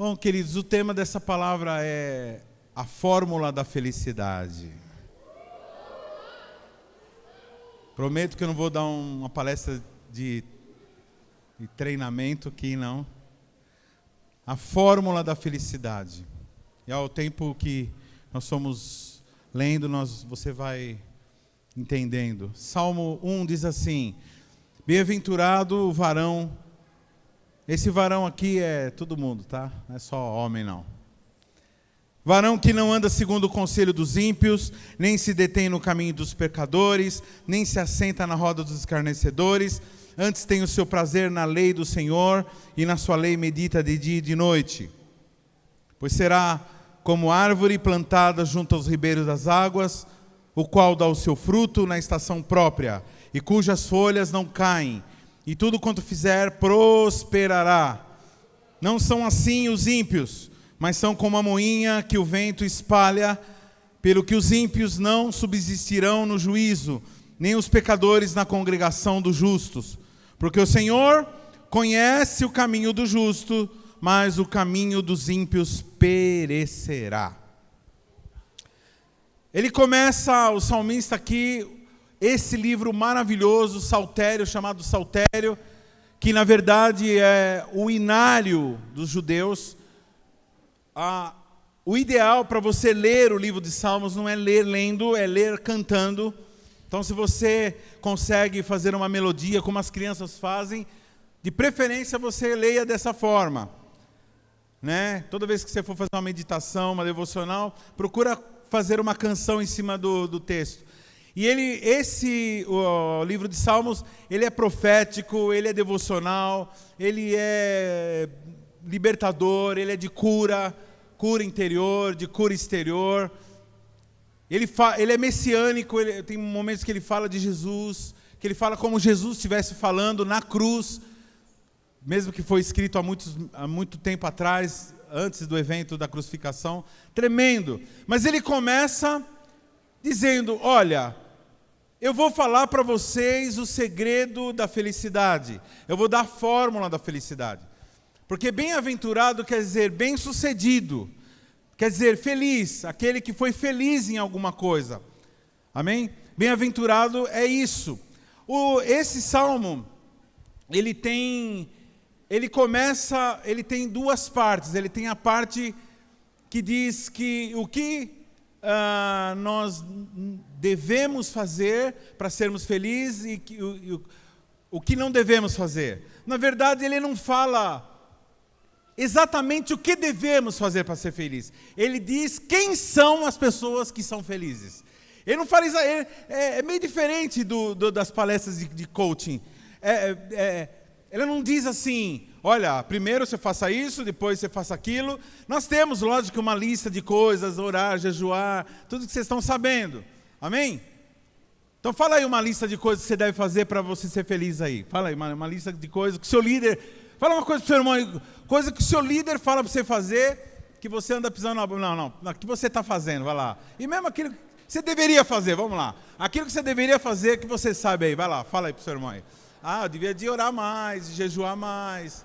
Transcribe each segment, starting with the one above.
Bom, queridos, o tema dessa palavra é a fórmula da felicidade. Prometo que eu não vou dar uma palestra de treinamento aqui, não. A fórmula da felicidade. E ao tempo que nós somos lendo, você vai entendendo. Salmo 1 diz assim: bem-aventurado o varão. Esse varão aqui é todo mundo, tá? Não é só homem, não. Varão que não anda segundo o conselho dos ímpios, nem se detém no caminho dos pecadores, nem se assenta na roda dos escarnecedores. Antes tem o seu prazer na lei do Senhor, e na sua lei medita de dia e de noite. Pois será como árvore plantada junto aos ribeiros das águas, o qual dá o seu fruto na estação própria, e cujas folhas não caem, e tudo quanto fizer prosperará. Não são assim os ímpios, mas são como a moinha que o vento espalha, pelo que os ímpios não subsistirão no juízo, nem os pecadores na congregação dos justos. Porque o Senhor conhece o caminho do justo, mas o caminho dos ímpios perecerá. Ele começa, o salmista aqui, esse livro maravilhoso, Saltério, chamado Saltério, que na verdade é o inário dos judeus. O ideal para você ler o livro de Salmos não é ler lendo, é ler cantando. Então, se você consegue fazer uma melodia como as crianças fazem, de preferência você leia dessa forma, né? Toda vez que você for fazer uma meditação, uma devocional, procura fazer uma canção em cima do texto. E o livro de Salmos, ele é profético, ele é devocional, ele é libertador, ele é de cura interior, de cura exterior. Ele é messiânico, tem momentos que ele fala de Jesus, que ele fala como Jesus estivesse falando na cruz, mesmo que foi escrito há muito tempo atrás, antes do evento da crucificação. Tremendo. Mas ele começa dizendo: olha, eu vou falar para vocês o segredo da felicidade. Eu vou dar a fórmula da felicidade. Porque bem-aventurado quer dizer bem-sucedido. Quer dizer feliz, aquele que foi feliz em alguma coisa. Amém? Bem-aventurado é isso. Esse salmo, ele tem duas partes. Ele tem a parte que diz que o que nós devemos fazer para sermos felizes e o que não devemos fazer. Na verdade, ele não fala exatamente o que devemos fazer para ser feliz. Ele diz quem são as pessoas que são felizes. Ele não fala isso. É meio diferente das palestras de coaching. Ele não diz assim: olha, primeiro você faça isso, depois você faça aquilo. Nós temos, lógico, uma lista de coisas: orar, jejuar, tudo que vocês estão sabendo. Amém? Então fala aí uma lista de coisas que você deve fazer para você ser feliz aí. Fala aí uma lista de coisas que o seu líder... Fala uma coisa para o seu irmão, coisa que o seu líder fala para você fazer, que você anda pisando na... Não, que você está fazendo, vai lá. E mesmo aquilo que você deveria fazer, vamos lá. Aquilo que você deveria fazer, que você sabe aí, vai lá, fala aí para o seu irmão aí. Eu devia de orar mais, de jejuar mais,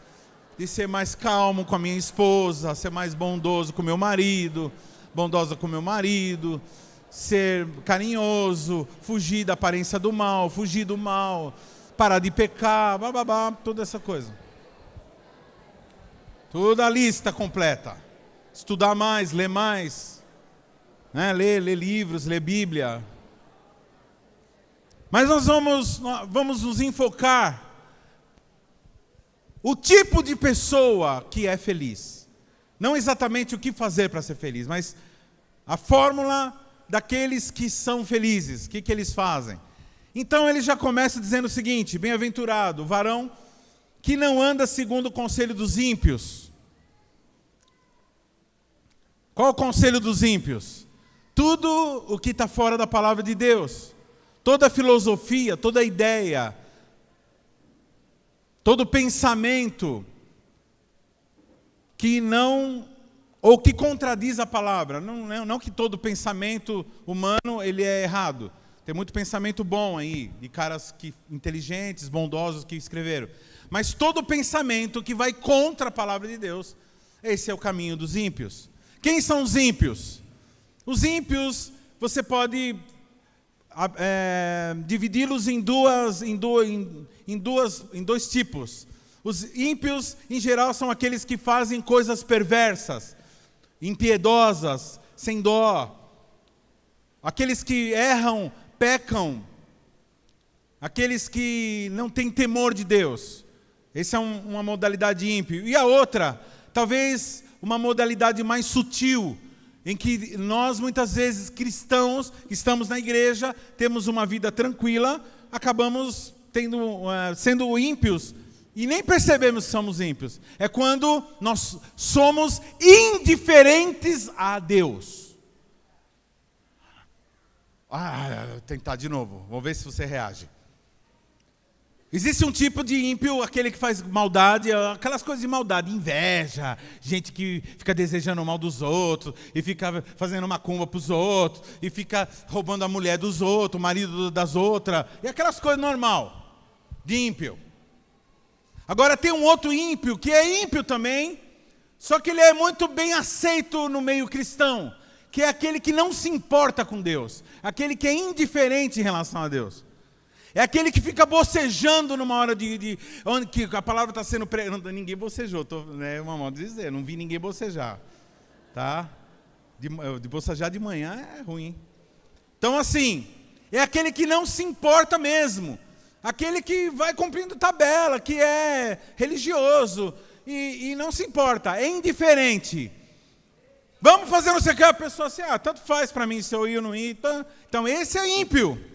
de ser mais calmo com a minha esposa, ser mais bondoso com o meu marido, bondosa com o meu marido, ser carinhoso, fugir da aparência do mal, fugir do mal, parar de pecar, toda essa coisa. Toda a lista completa. Estudar mais, ler mais, né? Ler livros, ler Bíblia. Mas nós vamos nos enfocar o tipo de pessoa que é feliz. Não exatamente o que fazer para ser feliz, mas a fórmula daqueles que são felizes. O que eles fazem? Então ele já começa dizendo o seguinte: bem-aventurado o varão que não anda segundo o conselho dos ímpios. Qual o conselho dos ímpios? Tudo o que está fora da palavra de Deus. Toda filosofia, toda ideia, todo pensamento que não, ou que contradiz a palavra. Não que todo pensamento humano ele é errado. Tem muito pensamento bom aí, de caras inteligentes, bondosos que escreveram. Mas todo pensamento que vai contra a palavra de Deus esse é o caminho dos ímpios. Quem são os ímpios? Os ímpios, você pode dividi-los em dois tipos. Os ímpios, em geral, são aqueles que fazem coisas perversas, impiedosas, sem dó. Aqueles que erram, pecam. Aqueles que não têm temor de Deus. Essa é uma modalidade ímpio. E a outra, talvez uma modalidade mais sutil, em que nós, muitas vezes, cristãos, que estamos na igreja, temos uma vida tranquila, acabamos sendo ímpios, e nem percebemos que somos ímpios. É quando nós somos indiferentes a Deus. Vou tentar de novo, vamos ver se você reage. Existe um tipo de ímpio, aquele que faz maldade, aquelas coisas de maldade, inveja, gente que fica desejando o mal dos outros, e fica fazendo macumba para os outros, e fica roubando a mulher dos outros, o marido das outras, e aquelas coisas normal, de ímpio. Agora tem um outro ímpio, que é ímpio também, só que ele é muito bem aceito no meio cristão, que é aquele que não se importa com Deus, aquele que é indiferente em relação a Deus. É aquele que fica bocejando numa hora onde que a palavra está sendo pregada. Ninguém bocejou, é uma modo de dizer, não vi ninguém bocejar. Tá? De bocejar de manhã é ruim. Então assim, é aquele que não se importa mesmo. Aquele que vai cumprindo tabela, que é religioso e não se importa, é indiferente. Vamos fazer não sei o que, a pessoa assim, tanto faz para mim se eu ir ou não ir. Então esse é ímpio.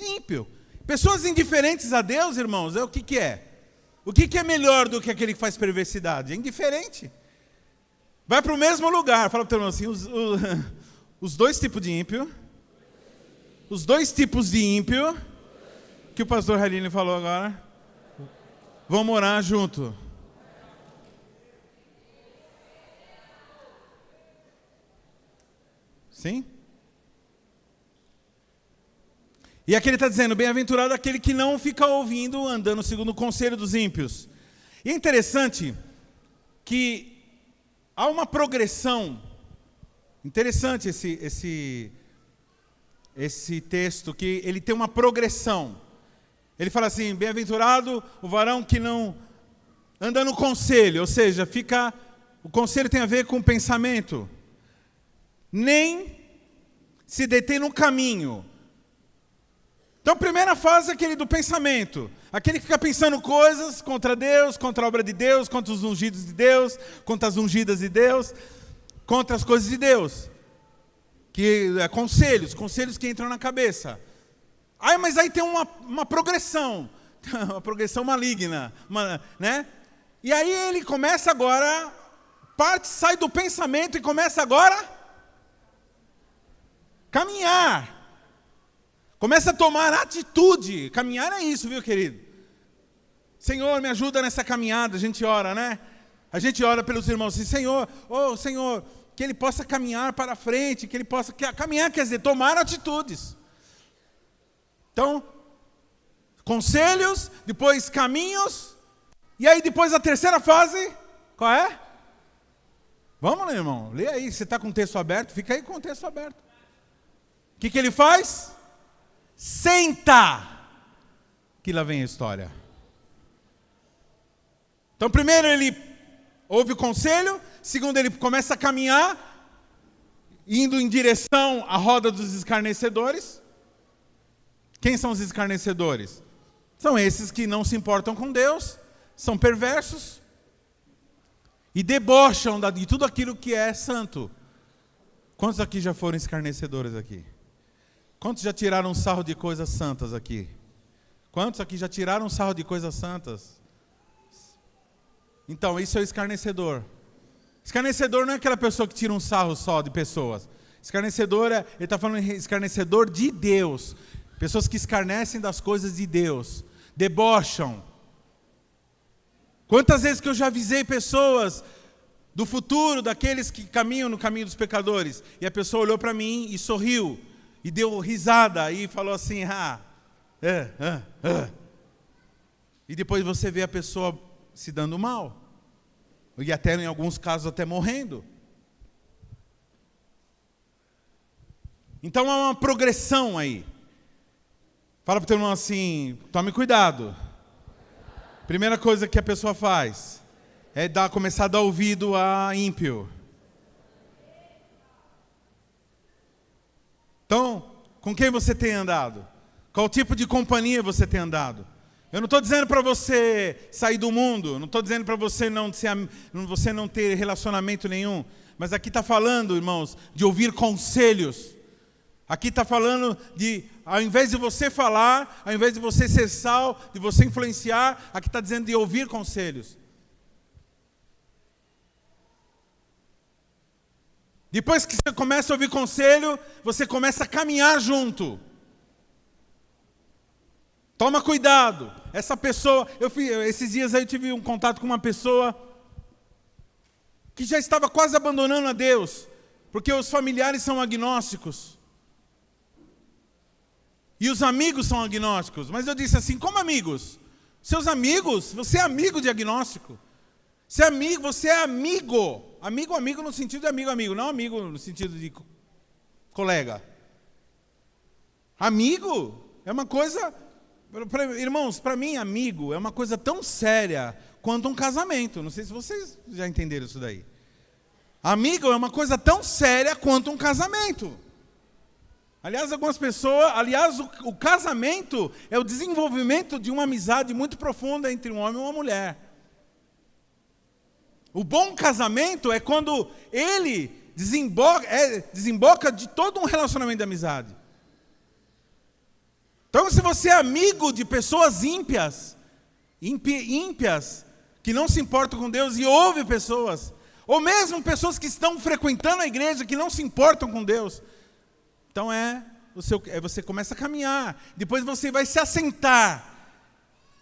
Ímpio. Pessoas indiferentes a Deus, irmãos, o que é? O que é melhor do que aquele que faz perversidade? É indiferente. Vai para o mesmo lugar. Fala para o irmão assim, os dois tipos de ímpio. Os dois tipos de ímpio, que o pastor Haline falou agora, vão morar junto. Sim? E aqui ele está dizendo, bem-aventurado aquele que não fica ouvindo, andando segundo o conselho dos ímpios. E é interessante que há uma progressão, interessante esse texto, que ele tem uma progressão. Ele fala assim, bem-aventurado o varão que não anda no conselho, ou seja, o conselho tem a ver com o pensamento, nem se detém no caminho. Então, a primeira fase é aquele do pensamento. Aquele que fica pensando coisas contra Deus, contra a obra de Deus, contra os ungidos de Deus, contra as ungidas de Deus, contra as coisas de Deus. Que é conselhos que entram na cabeça. Mas aí tem uma progressão, uma progressão maligna, né? E aí ele começa agora, sai do pensamento e começa agora a caminhar. Começa a tomar atitude. Caminhar é isso, viu, querido? Senhor, me ajuda nessa caminhada. A gente ora, né? A gente ora pelos irmãos assim, Senhor, Senhor, que ele possa caminhar para frente, que ele possa... Caminhar quer dizer tomar atitudes. Então, conselhos, depois caminhos, e aí depois a terceira fase, qual é? Vamos lá, irmão, lê aí. Você está com o texto aberto? Fica aí com o texto aberto. O que ele faz? Senta, que lá vem a história. Então primeiro ele ouve o conselho, segundo ele começa a caminhar, indo em direção à roda dos escarnecedores. Quem são os escarnecedores? São esses que não se importam com Deus, são perversos e debocham de tudo aquilo que é santo. Quantos aqui já foram escarnecedores aqui? Quantos já tiraram sarro de coisas santas aqui? Quantos aqui já tiraram sarro de coisas santas? Então, isso é o escarnecedor. Escarnecedor não é aquela pessoa que tira um sarro só de pessoas. Escarnecedor, ele está falando escarnecedor de Deus. Pessoas que escarnecem das coisas de Deus. Debocham. Quantas vezes que eu já avisei pessoas do futuro, daqueles que caminham no caminho dos pecadores, e a pessoa olhou para mim e sorriu. E deu risada e falou assim, E depois você vê a pessoa se dando mal. E até, em alguns casos, até morrendo. Então há uma progressão aí. Fala para o teu irmão assim, tome cuidado. Primeira coisa que a pessoa faz é começar a dar ouvido a ímpio. Então, com quem você tem andado? Qual tipo de companhia você tem andado? Eu não estou dizendo para você sair do mundo, não estou dizendo para você não ter relacionamento nenhum, mas aqui está falando, irmãos, de ouvir conselhos. Aqui está falando de, ao invés de você falar, ao invés de você ser sal, de você influenciar, aqui está dizendo de ouvir conselhos. Depois que você começa a ouvir conselho, você começa a caminhar junto. Toma cuidado. Essa pessoa, esses dias aí eu tive um contato com uma pessoa que já estava quase abandonando a Deus, porque os familiares são agnósticos. E os amigos são agnósticos. Mas eu disse assim, como amigos? Seus amigos? Você é amigo de agnóstico? Você é amigo. Amigo no sentido de amigo, não amigo no sentido de colega. Amigo é uma coisa... Irmãos, para mim, amigo é uma coisa tão séria quanto um casamento. Não sei se vocês já entenderam isso daí. Amigo é uma coisa tão séria quanto um casamento. Aliás, o casamento é o desenvolvimento de uma amizade muito profunda entre um homem e uma mulher. O bom casamento é quando ele desemboca de todo um relacionamento de amizade. Então, se você é amigo de pessoas ímpias, que não se importam com Deus e ouve pessoas, ou mesmo pessoas que estão frequentando a igreja que não se importam com Deus, então você começa a caminhar, depois você vai se assentar,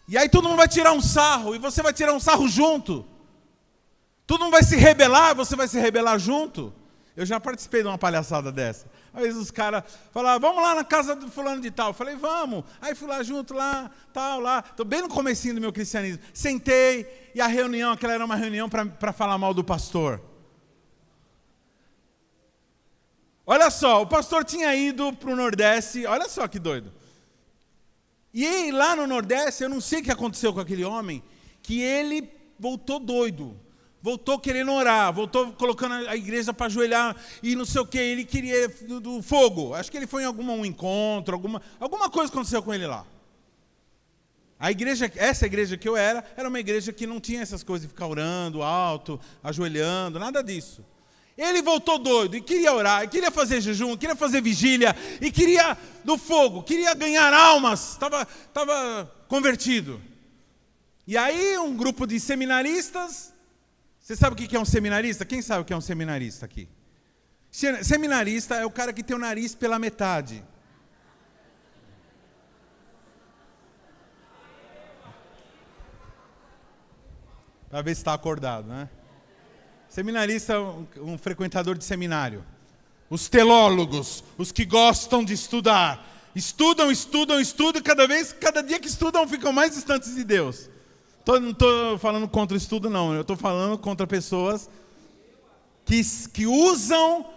e aí todo mundo vai tirar um sarro, e você vai tirar um sarro junto. Todo mundo vai se rebelar, você vai se rebelar junto. Eu já participei de uma palhaçada dessa. Às vezes os caras falavam, vamos lá na casa do fulano de tal. Eu falei, vamos. Aí fui lá junto, lá, tal, lá. Estou bem no comecinho do meu cristianismo. Sentei, e a reunião, aquela era uma reunião para falar mal do pastor. Olha só, o pastor tinha ido para o Nordeste, olha só que doido. E lá no Nordeste, eu não sei o que aconteceu com aquele homem, que ele voltou doido. Voltou querendo orar, voltou colocando a igreja para ajoelhar e não sei o que, ele queria do fogo. Acho que ele foi em algum encontro, alguma coisa aconteceu com ele lá. Essa igreja que eu era uma igreja que não tinha essas coisas de ficar orando alto, ajoelhando, nada disso. Ele voltou doido e queria orar, e queria fazer jejum, queria fazer vigília, e queria do fogo, queria ganhar almas, estava convertido. E aí um grupo de seminaristas. Você sabe o que é um seminarista? Quem sabe o que é um seminarista aqui? Seminarista é o cara que tem o nariz pela metade. Para ver se está acordado, né? Seminarista é um frequentador de seminário. Os telólogos, os que gostam de estudar. Estudam, cada dia que estudam ficam mais distantes de Deus. Não estou falando contra o estudo, não. Eu estou falando contra pessoas que usam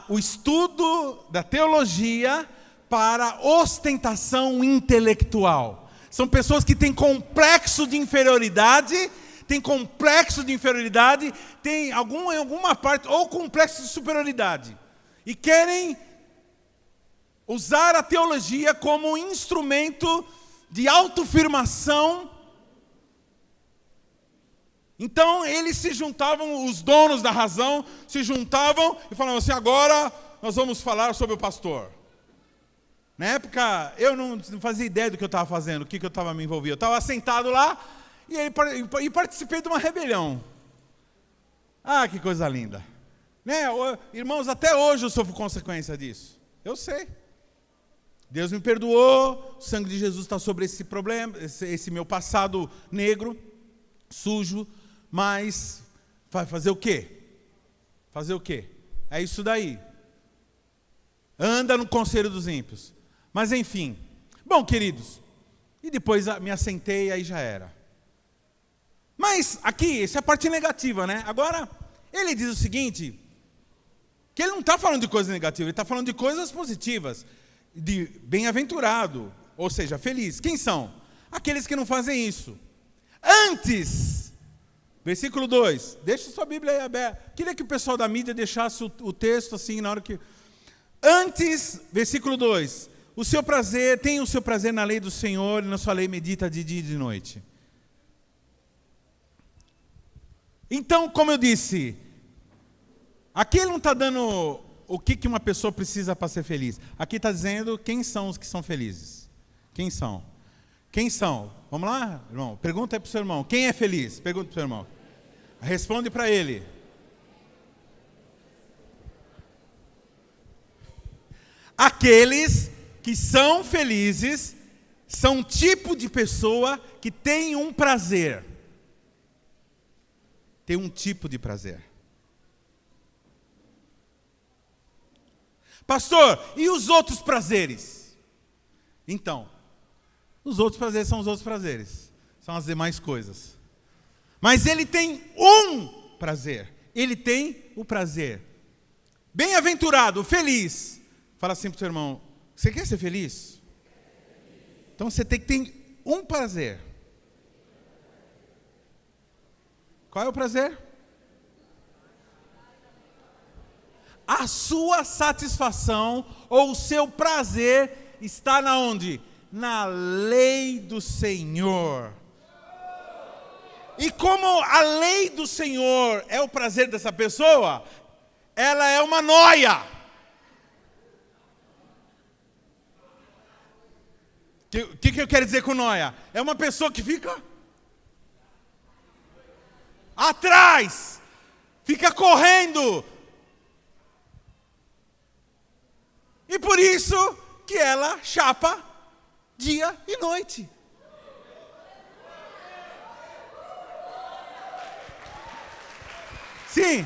o estudo da teologia para ostentação intelectual. São pessoas que têm complexo de inferioridade, têm em alguma parte, ou complexo de superioridade. E querem usar a teologia como um instrumento de autoafirmação. Então, eles se juntavam, os donos da razão, se juntavam e falavam assim, agora nós vamos falar sobre o pastor. Na época, eu não fazia ideia do que eu estava fazendo, o que eu estava me envolvendo. Eu estava sentado lá e participei de uma rebelião. Ah, que coisa linda. Né? Irmãos, até hoje eu sofro consequência disso. Eu sei. Deus me perdoou, o sangue de Jesus está sobre esse problema, esse meu passado negro, sujo. Mas vai fazer o quê? Fazer o quê? É isso daí. Anda no conselho dos ímpios. Mas enfim. Bom, queridos, e depois me assentei e aí já era. Mas aqui, essa é a parte negativa, né? Agora, ele diz o seguinte, que ele não está falando de coisas negativas, ele está falando de coisas positivas, de bem-aventurado, ou seja, feliz. Quem são? Aqueles que não fazem isso. Antes, versículo 2, deixa sua Bíblia aí aberta. Queria que o pessoal da mídia deixasse o texto assim, na hora que... Antes, versículo 2, tenha o seu prazer na lei do Senhor, e na sua lei medita de dia e de noite. Então, como eu disse, aqui ele não está dando o que uma pessoa precisa para ser feliz. Aqui está dizendo quem são os que são felizes. Quem são? Quem são? Vamos lá, irmão? Pergunta aí para o seu irmão. Quem é feliz? Pergunta para o seu irmão. Responde para ele. Aqueles que são felizes são um tipo de pessoa que tem um prazer. Tem um tipo de prazer. Pastor, e os outros prazeres? Então, os outros prazeres são os outros prazeres. São as demais coisas. Mas ele tem um prazer. Ele tem o prazer. Bem-aventurado, feliz. Fala assim para o seu irmão, você quer ser feliz? Então você tem que ter um prazer. Qual é o prazer? A sua satisfação ou o seu prazer está na onde? Na lei do Senhor. E como a lei do Senhor é o prazer dessa pessoa, ela é uma nóia. O que eu quero dizer com nóia? É uma pessoa que fica atrás, fica correndo. E por isso que ela chapa dia e noite. Sim.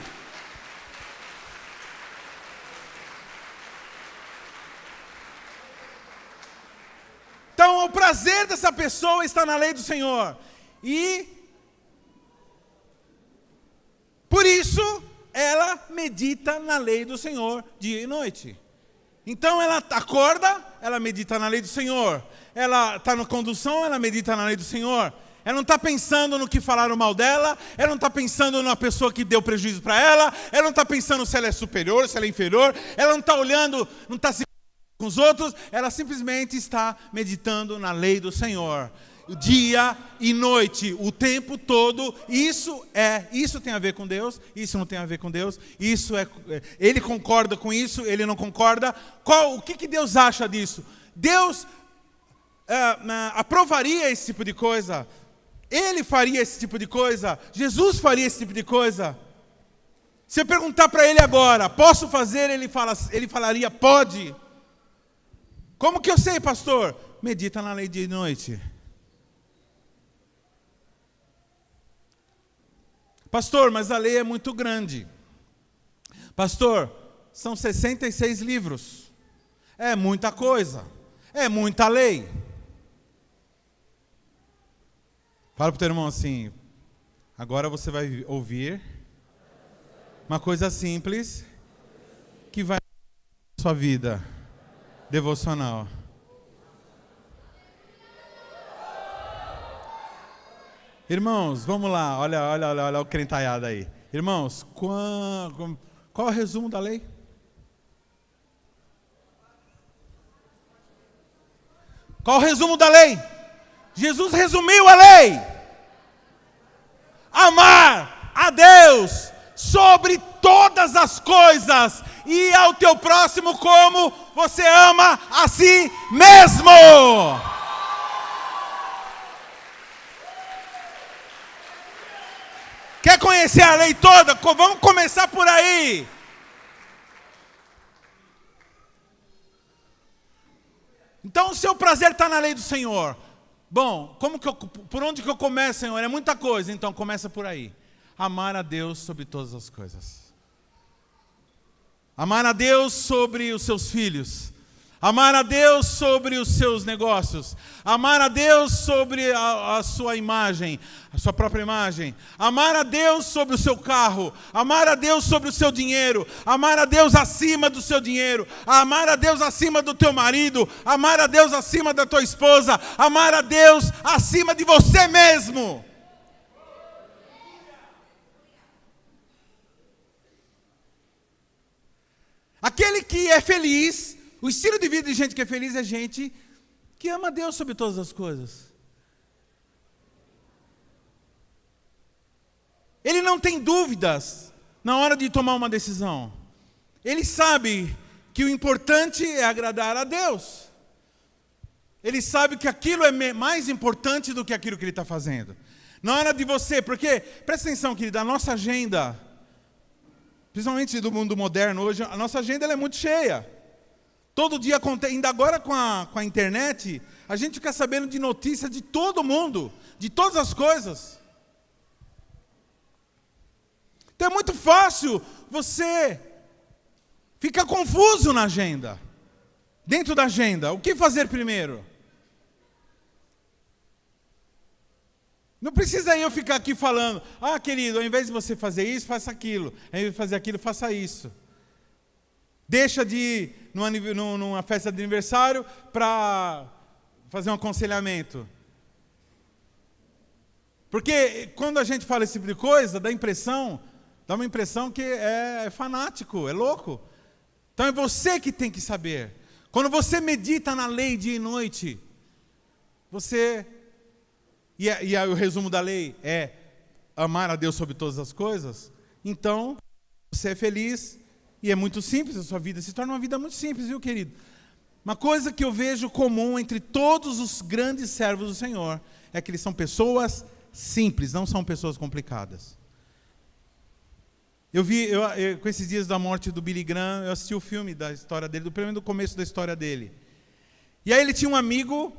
Então o prazer dessa pessoa está na lei do Senhor. E por isso ela medita na lei do Senhor dia e noite. Então ela acorda, ela medita na lei do Senhor. Ela está na condução, ela medita na lei do Senhor. Ela não está pensando no que falaram mal dela, ela não está pensando na pessoa que deu prejuízo para ela, ela não está pensando se ela é superior, se ela é inferior, ela não está olhando, não está se com os outros, ela simplesmente está meditando na lei do Senhor. Dia e noite, o tempo todo. Isso tem a ver com Deus, isso não tem a ver com Deus, ele concorda com isso, ele não concorda. O que Deus acha disso? Deus aprovaria esse tipo de coisa? Ele faria esse tipo de coisa? Jesus faria esse tipo de coisa? Se eu perguntar para ele agora, posso fazer? Ele falaria, pode. Como que eu sei, pastor? Medita na lei de noite. Pastor, mas a lei é muito grande. Pastor, são 66 livros. É muita coisa. É muita lei. Fala para o teu irmão assim, agora você vai ouvir uma coisa simples que vai mudar a sua vida devocional. Irmãos, vamos lá, olha o crentaiado aí. Irmãos, qual é o resumo da lei? Qual o resumo da lei? Jesus resumiu a lei. Amar a Deus sobre todas as coisas e ao teu próximo como você ama a si mesmo. Quer conhecer a lei toda? Vamos começar por aí. Então o seu prazer está na lei do Senhor. Bom, por onde que eu começo, Senhor? É muita coisa, então começa por aí. Amar a Deus sobre todas as coisas. Amar a Deus sobre os seus filhos. Amar a Deus sobre os seus negócios. Amar a Deus sobre a sua imagem, a sua própria imagem. Amar a Deus sobre o seu carro. Amar a Deus sobre o seu dinheiro. Amar a Deus acima do seu dinheiro. Amar a Deus acima do teu marido. Amar a Deus acima da tua esposa. Amar a Deus acima de você mesmo. Aquele que é feliz, o estilo de vida de gente que é feliz é gente que ama a Deus sobre todas as coisas. Ele não tem dúvidas na hora de tomar uma decisão. Ele sabe que o importante é agradar a Deus. Ele sabe que aquilo é mais importante do que aquilo que ele está fazendo. Na hora de você, porque, presta atenção, querida, a nossa agenda, principalmente do mundo moderno hoje, a nossa agenda ela é muito cheia. Todo dia, ainda agora com a internet, a gente fica sabendo de notícias de todo mundo, de todas as coisas. Então é muito fácil você ficar confuso na agenda. Dentro da agenda, o que fazer primeiro? Não precisa eu ficar aqui falando, querido, ao invés de você fazer isso, faça aquilo. Ao invés de fazer aquilo, faça isso. Deixa de ir numa festa de aniversário para fazer um aconselhamento. Porque quando a gente fala esse tipo de coisa, dá uma impressão que é fanático, é louco. Então é você que tem que saber. Quando você medita na lei dia e noite, você... E o resumo da lei é amar a Deus sobre todas as coisas. Então, você é feliz e é muito simples, a sua vida se torna uma vida muito simples, viu, querido? Uma coisa que eu vejo comum entre todos os grandes servos do Senhor é que eles são pessoas simples, não são pessoas complicadas. Com esses dias da morte do Billy Graham, eu assisti o filme da história dele, pelo menos do começo da história dele. E aí ele tinha um amigo,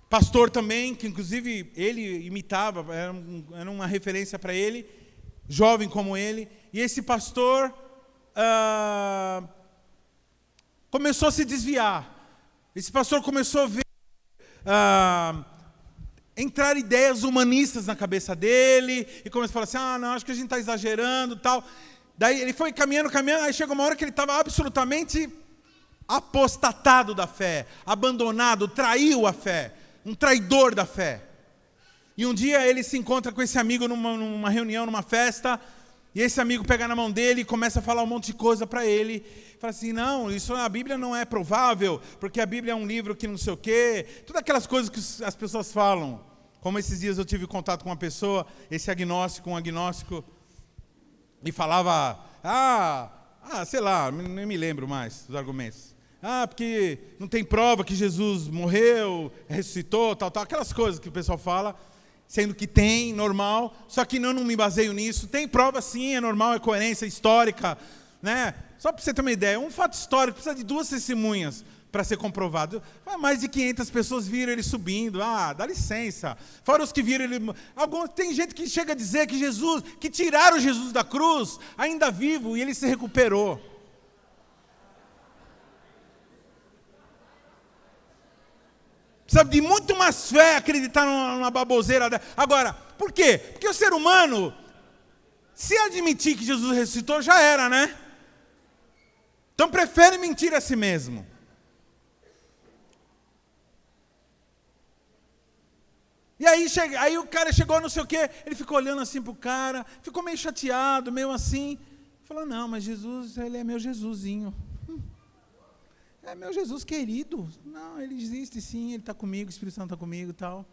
pastor também, que inclusive ele imitava, era uma referência para ele, jovem como ele. E esse pastor começou a se desviar. Esse pastor começou a ver entrar ideias humanistas na cabeça dele, e começou a falar assim, não, acho que a gente está exagerando, tal. Daí ele foi caminhando, aí chegou uma hora que ele estava absolutamente apostatado da fé, abandonado, traiu a fé, um traidor da fé. E um dia ele se encontra com esse amigo numa reunião, numa festa, e esse amigo pega na mão dele e começa a falar um monte de coisa para ele. Fala assim, não, isso a Bíblia não é provável, porque a Bíblia é um livro que não sei o quê. Todas aquelas coisas que as pessoas falam. Como esses dias eu tive contato com uma pessoa, um agnóstico, e falava, sei lá, nem me lembro mais dos argumentos. Porque não tem prova que Jesus morreu, ressuscitou, tal, aquelas coisas que o pessoal fala, sendo que tem, normal, só que não me baseio nisso. Tem prova sim, é normal, é coerência histórica, né? Só para você ter uma ideia, um fato histórico precisa de 2 testemunhas para ser comprovado. Mais de 500 pessoas viram ele subindo, dá licença. Fora os que viram ele... Tem gente que chega a dizer que tiraram Jesus da cruz, ainda vivo, e ele se recuperou. Precisa de muito mais fé acreditar numa baboseira dessa. Agora, por quê? Porque o ser humano, se admitir que Jesus ressuscitou, já era, né? Então prefere mentir a si mesmo. E aí o cara chegou, não sei o quê, ele ficou olhando assim para o cara, ficou meio chateado, meio assim. Falou, não, mas Jesus, ele é meu Jesusinho. É meu Jesus querido. Não, ele existe sim, ele está comigo, o Espírito Santo está comigo e tal.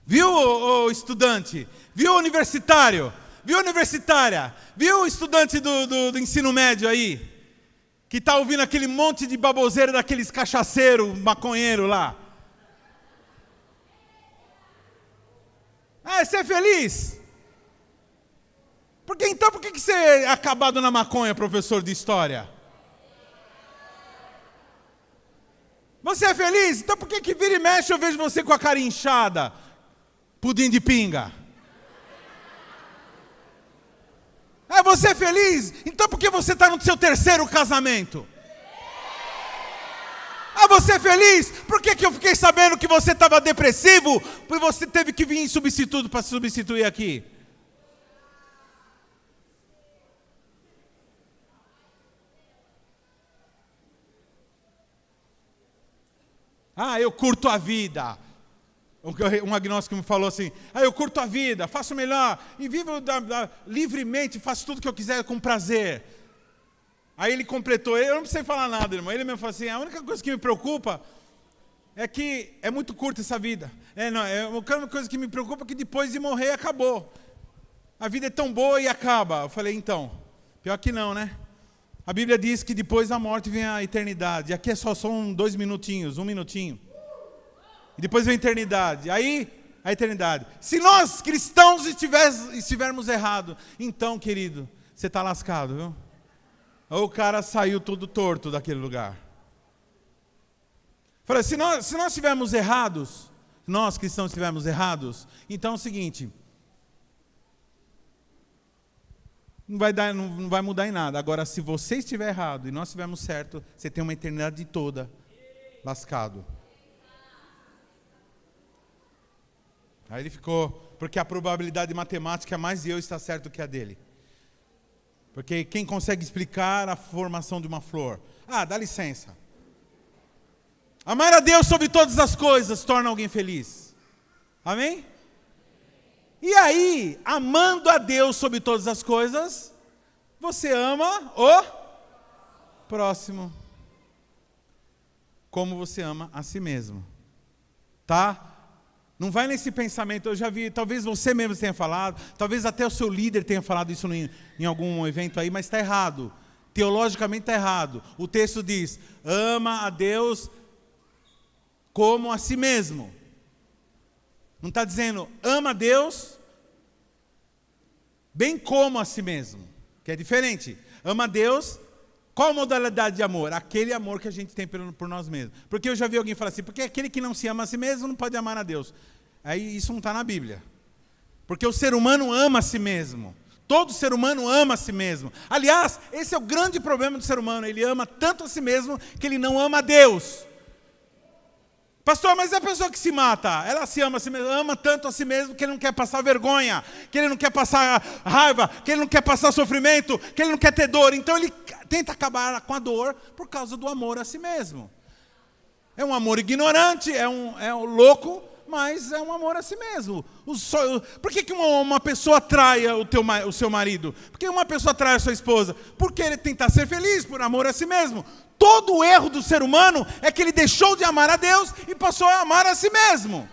Viu, o estudante? Viu o universitário? Viu a universitária? Viu o estudante do ensino médio aí? Que está ouvindo aquele monte de baboseira daqueles cachaceiros, maconheiro lá. Você é feliz? Por que você é acabado na maconha, professor de história? Você é feliz? Então por que vira e mexe eu vejo você com a cara inchada? Pudim de pinga. Você é feliz? Então por que você está no seu 3º casamento? Ah, você é feliz? Por que eu fiquei sabendo que você estava depressivo? Porque você teve que vir em substituto para substituir aqui. Ah, eu curto a vida. Um agnóstico me falou assim: ah, eu curto a vida, faço melhor, e vivo livremente, faço tudo que eu quiser com prazer. Aí ele completou, eu não precisei falar nada, irmão. Ele mesmo falou assim: a única coisa que me preocupa é que é muito curta essa vida. A única coisa que me preocupa é que depois de morrer acabou. A vida é tão boa e acaba. Eu falei, então, pior que não, né? A Bíblia diz que depois da morte vem a eternidade. Aqui é só são 2 minutinhos, 1 minutinho. E depois vem a eternidade. Aí, a eternidade. Se nós, cristãos, estivermos errados, então, querido, você está lascado, viu? Ou o cara saiu todo torto daquele lugar. Falei, se nós estivermos errados, nós cristãos estivermos errados, então é o seguinte, não vai mudar em nada. Agora, se você estiver errado e nós estivermos certo, você tem uma eternidade toda lascado. Aí ele ficou, porque a probabilidade matemática é mais de eu estar certo que a dele. Porque quem consegue explicar a formação de uma flor? Ah, dá licença. Amar a Deus sobre todas as coisas torna alguém feliz. Amém? E aí, amando a Deus sobre todas as coisas, você ama o próximo. Como você ama a si mesmo. Tá? Não vai nesse pensamento, eu já vi, talvez você mesmo tenha falado, talvez até o seu líder tenha falado isso em algum evento aí, mas está errado. Teologicamente está errado. O texto diz, ama a Deus como a si mesmo. Não está dizendo, ama a Deus bem como a si mesmo, que é diferente. Ama a Deus, qual a modalidade de amor? Aquele amor que a gente tem por nós mesmos. Porque eu já vi alguém falar assim, porque aquele que não se ama a si mesmo não pode amar a Deus. Aí isso não está na Bíblia. Porque o ser humano ama a si mesmo. Todo ser humano ama a si mesmo. Aliás, esse é o grande problema do ser humano. Ele ama tanto a si mesmo que ele não ama a Deus. Pastor, mas é a pessoa que se mata, ela se ama a si mesma, ama tanto a si mesmo que ele não quer passar vergonha, que ele não quer passar raiva, que ele não quer passar sofrimento, que ele não quer ter dor. Então ele tenta acabar com a dor por causa do amor a si mesmo. É um amor ignorante, é um louco, mas é um amor a si mesmo. Por que uma pessoa atrai o seu marido? Por que uma pessoa atrai a sua esposa? Porque ele tenta ser feliz por amor a si mesmo. Todo o erro do ser humano é que ele deixou de amar a Deus e passou a amar a si mesmo.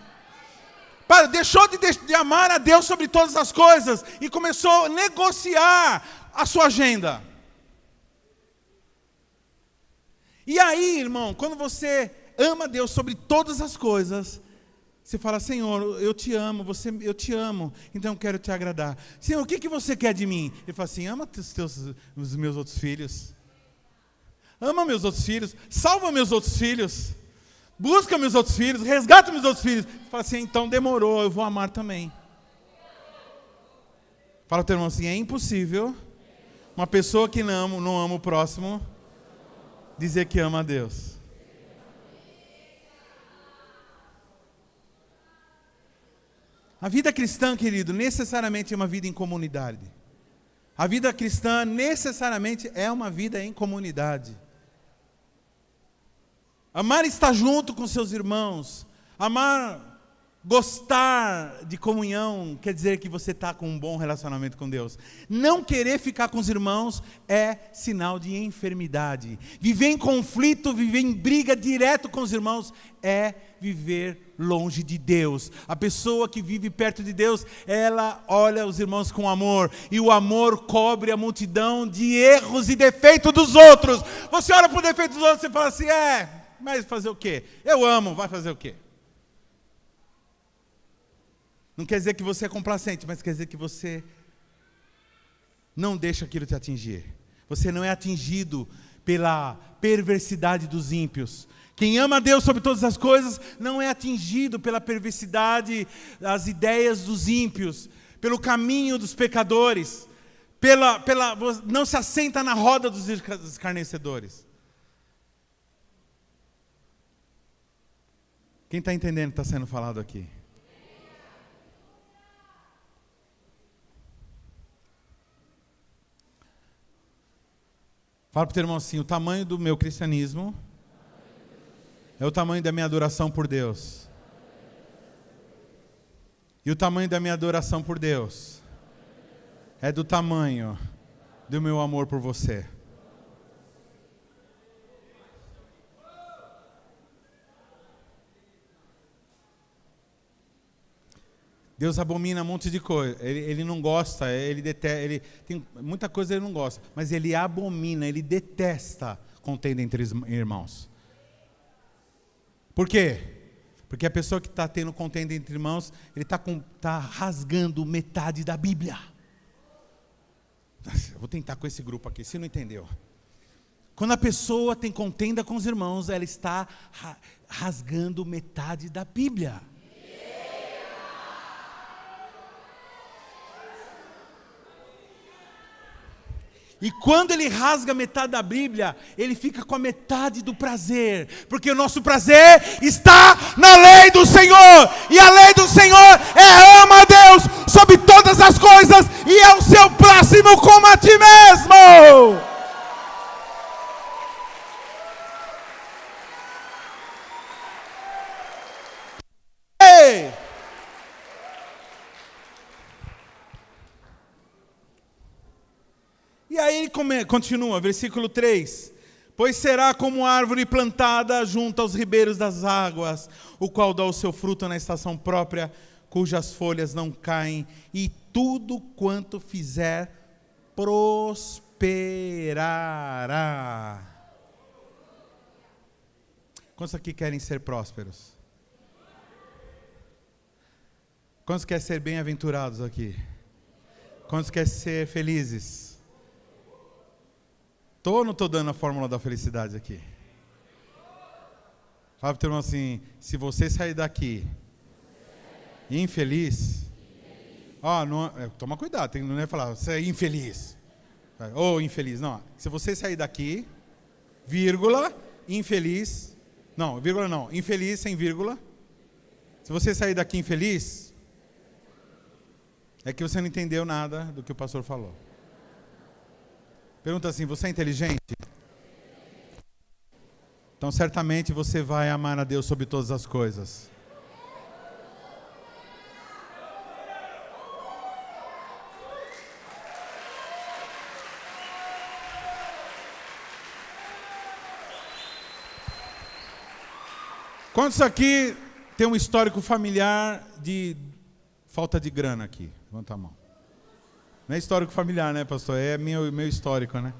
Deixou de amar a Deus sobre todas as coisas e começou a negociar a sua agenda. E aí, irmão, quando você ama a Deus sobre todas as coisas, você fala, Senhor, eu te amo, eu te amo, então eu quero te agradar. Senhor, o que você quer de mim? Ele fala assim, ama os meus outros filhos. Ama meus outros filhos, salva meus outros filhos, busca meus outros filhos, resgata meus outros filhos. Fala assim, então demorou, eu vou amar também. Fala ao teu irmão assim, é impossível uma pessoa que não ama o próximo dizer que ama a Deus. A vida cristã, querido, necessariamente é uma vida em comunidade. A vida cristã necessariamente é uma vida em comunidade. Amar estar junto com seus irmãos, gostar de comunhão, quer dizer que você está com um bom relacionamento com Deus. Não querer ficar com os irmãos é sinal de enfermidade. Viver em conflito, viver em briga direto com os irmãos é viver longe de Deus. A pessoa que vive perto de Deus, ela olha os irmãos com amor, e o amor cobre a multidão de erros e defeitos dos outros. Você olha para o defeito dos outros e fala assim, mas fazer o quê? Eu amo, vai fazer o quê? Não quer dizer que você é complacente, mas quer dizer que você não deixa aquilo te atingir. Você não é atingido pela perversidade dos ímpios. Quem ama a Deus sobre todas as coisas não é atingido pela perversidade das ideias dos ímpios, pelo caminho dos pecadores, não se assenta na roda dos escarnecedores. Quem está entendendo o que está sendo falado aqui? Fala para o teu irmão assim: o tamanho do meu cristianismo é o tamanho da minha adoração por Deus. E o tamanho da minha adoração por Deus é do tamanho do meu amor por você. Deus abomina um monte de coisa. Ele não gosta, ele detesta, tem muita coisa ele não gosta, mas ele abomina, ele detesta contenda entre irmãos. Por quê? Porque a pessoa que está tendo contenda entre irmãos, ele está rasgando metade da Bíblia. Eu vou tentar com esse grupo aqui, se não entendeu. Quando a pessoa tem contenda com os irmãos, ela está rasgando metade da Bíblia. E quando ele rasga metade da Bíblia, ele fica com a metade do prazer. Porque o nosso prazer está na lei do Senhor. E a lei do Senhor é: ama a Deus sobre todas as coisas e ao seu próximo como a ti mesmo. Ei! E aí ele continua, versículo 3. Pois será como árvore plantada junto aos ribeiros das águas, o qual dá o seu fruto na estação própria, cujas folhas não caem, e tudo quanto fizer prosperará. Quantos aqui querem ser prósperos? Quantos querem ser bem-aventurados aqui? Quantos querem ser felizes? Tô ou não estou dando a fórmula da felicidade aqui? Fala para o teu irmão assim: se você sair daqui infeliz, toma cuidado, não é falar, você é infeliz. Ou infeliz, não. Se você sair daqui, vírgula, infeliz, não, vírgula não, infeliz sem vírgula. Se você sair daqui infeliz, é que você não entendeu nada do que o pastor falou. Pergunta assim: você é inteligente? Então certamente você vai amar a Deus sobre todas as coisas. Quantos aqui tem um histórico familiar de falta de grana aqui? Levanta a mão. Não é histórico familiar, né, pastor? É meu histórico, né?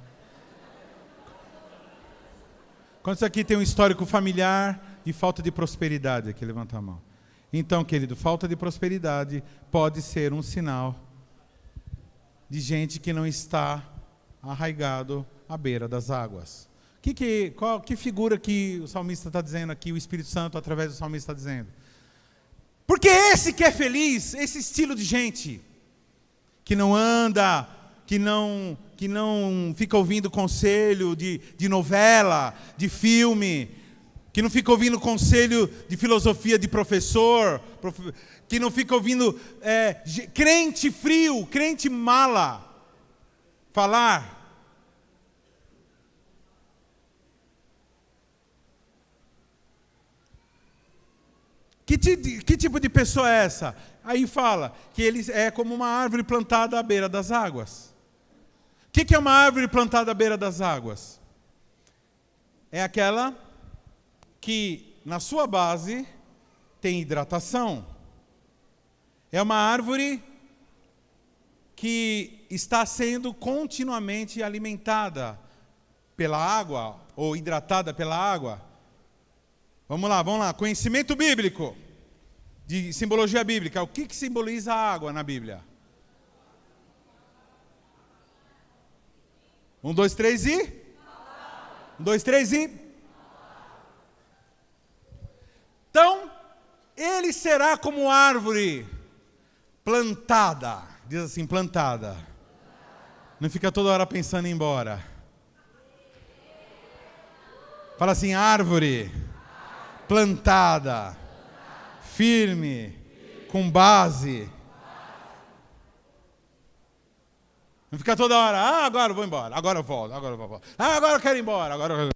Quantos aqui tem um histórico familiar de falta de prosperidade? Aqui, levanta a mão. Então, querido, falta de prosperidade pode ser um sinal de gente que não está arraigado à beira das águas. Que figura que o salmista está dizendo aqui, o Espírito Santo, através do salmista, está dizendo? Porque esse que é feliz, esse estilo de gente que não anda, que não fica ouvindo conselho de novela, de filme, que não fica ouvindo conselho de filosofia de professor, que não fica ouvindo crente frio, crente mala falar. Que tipo de pessoa é essa? Aí fala que ele é como uma árvore plantada à beira das águas. O que é uma árvore plantada à beira das águas? É aquela que na sua base tem hidratação. É uma árvore que está sendo continuamente alimentada pela água ou hidratada pela água. Vamos lá. Conhecimento bíblico, de simbologia bíblica. O que simboliza a água na Bíblia? 1, 2, 3 e? 1, 2, 3 e? Então, ele será como árvore plantada. Diz assim, plantada. Não fica toda hora pensando em ir embora. Fala assim, árvore plantada firme, com base. Não fica toda hora, agora eu vou embora, agora eu volto, agora eu vou embora. Agora eu quero ir embora, agora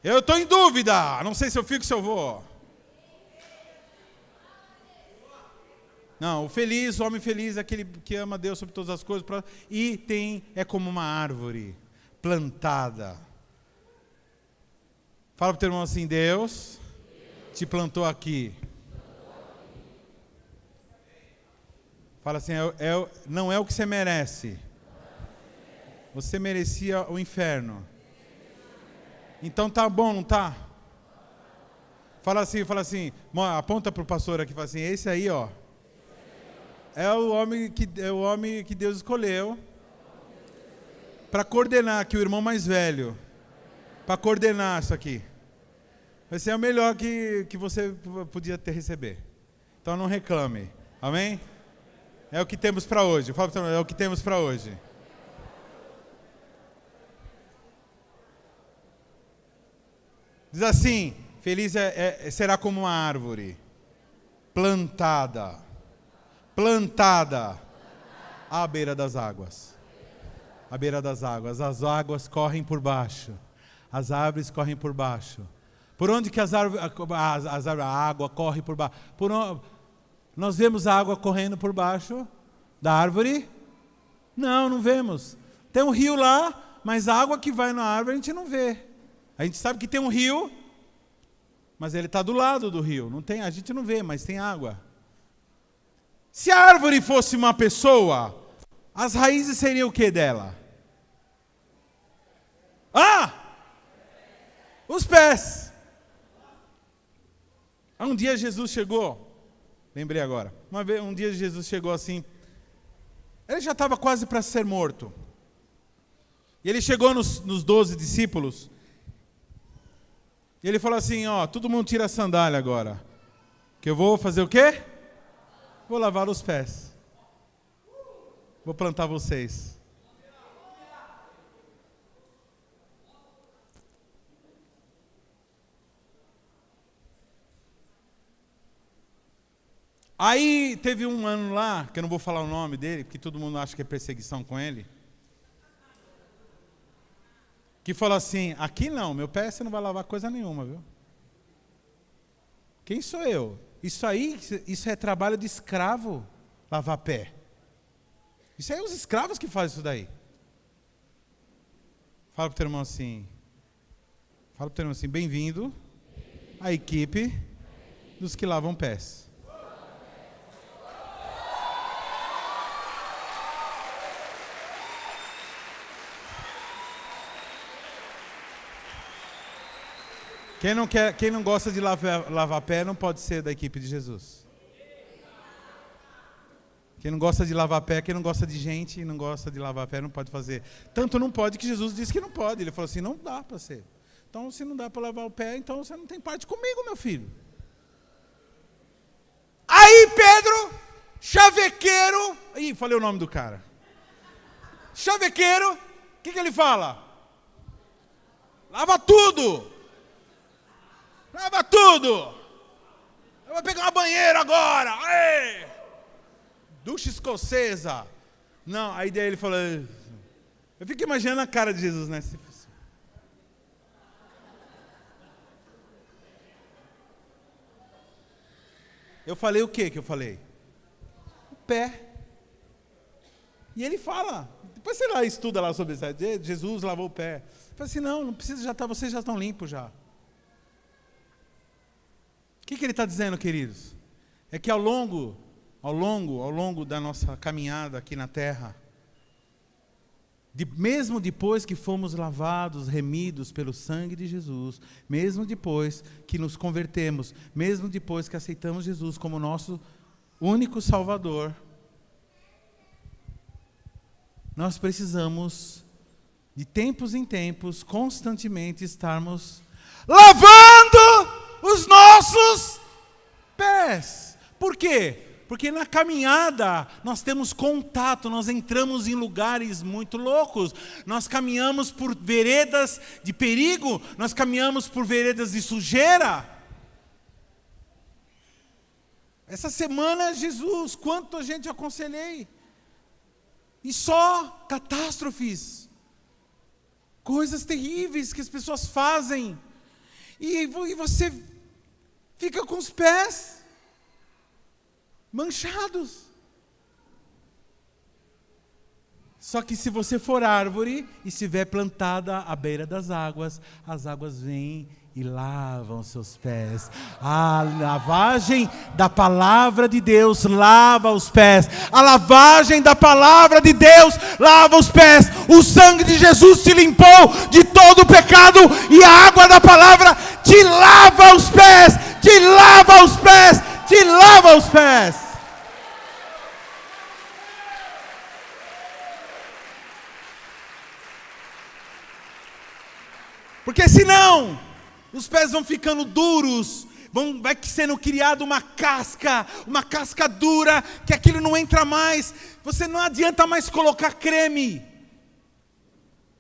eu estou em dúvida, não sei se eu fico, se eu vou. Não, o homem feliz é aquele que ama Deus sobre todas as coisas e é como uma árvore plantada. Fala para o teu irmão assim, Deus te plantou aqui. Fala assim, não é o que você merece. Você merecia o inferno. Então tá bom, não tá? Fala assim, aponta para o pastor aqui, fala assim, esse aí, ó, é o homem que Deus escolheu para coordenar aqui, o irmão mais velho, para coordenar isso aqui. Vai ser o melhor que você podia receber. Então não reclame, amém? É o que temos para hoje. Fala, é o que temos para hoje. Diz assim, feliz será como uma árvore plantada à beira das águas. À beira das águas. As águas correm por baixo. As árvores correm por baixo. Por onde que a água corre por baixo? Nós vemos a água correndo por baixo da árvore? Não vemos. Tem um rio lá, mas a água que vai na árvore a gente não vê. A gente sabe que tem um rio, mas ele está do lado do rio. Não tem, a gente não vê, mas tem água. Se a árvore fosse uma pessoa, as raízes seriam o que dela? Os pés. Um dia Jesus chegou, lembrei agora, um dia Jesus chegou assim, ele já estava quase para ser morto. E ele chegou nos 12 discípulos, e ele falou assim, todo mundo tira a sandália agora, que eu vou fazer o quê? Vou lavar os pés. Vou plantar vocês. Aí teve um ano lá, que eu não vou falar o nome dele, porque todo mundo acha que é perseguição com ele, que falou assim, aqui não, meu pé você não vai lavar coisa nenhuma, viu? Quem sou eu? Isso é trabalho de escravo, lavar pé. Isso aí é os escravos que fazem isso daí. Fala para o teu irmão assim, bem-vindo à equipe dos que lavam pés. Quem não gosta de lavar pé não pode ser da equipe de Jesus. Quem não gosta de lavar pé, quem não gosta de gente e não gosta de lavar pé não pode fazer. Tanto não pode que Jesus disse que não pode. Ele falou assim, não dá para ser. Então se não dá para lavar o pé, então você não tem parte comigo, meu filho. Aí Pedro, chavequeiro, falei o nome do cara. Chavequeiro, o que ele fala? Lava tudo. Lava tudo! Eu vou pegar uma banheira agora! Aê! Ducha escocesa! Não, aí daí ele falou... Eu fico imaginando a cara de Jesus, né? Eu falei o quê que eu falei? O pé. E ele fala... Depois você lá estuda lá sobre isso. Jesus lavou o pé. Eu falei assim, não precisa, vocês já estão limpos já. O que ele está dizendo, queridos? É que ao longo da nossa caminhada aqui na terra, mesmo depois que fomos lavados, remidos pelo sangue de Jesus, mesmo depois que nos convertemos, mesmo depois que aceitamos Jesus como nosso único Salvador, nós precisamos, de tempos em tempos, constantemente estarmos lavando os nossos pés. Por quê? Porque na caminhada nós temos contato, nós entramos em lugares muito loucos, nós caminhamos por veredas de perigo, nós caminhamos por veredas de sujeira. Essa semana, Jesus, quanto a gente aconselhei. E só catástrofes. Coisas terríveis que as pessoas fazem. E você fica com os pés manchados. Só que se você for árvore e estiver plantada à beira das águas, as águas vêm e lavam os seus pés. A lavagem da palavra de Deus lava os pés. A lavagem da palavra de Deus lava os pés. O sangue de Jesus te limpou de todo o pecado e a água da palavra te lava os pés, te lava os pés, te lava os pés. Porque senão os pés vão ficando duros, vai sendo criado uma casca dura, que aquilo não entra mais. Você não adianta mais colocar creme.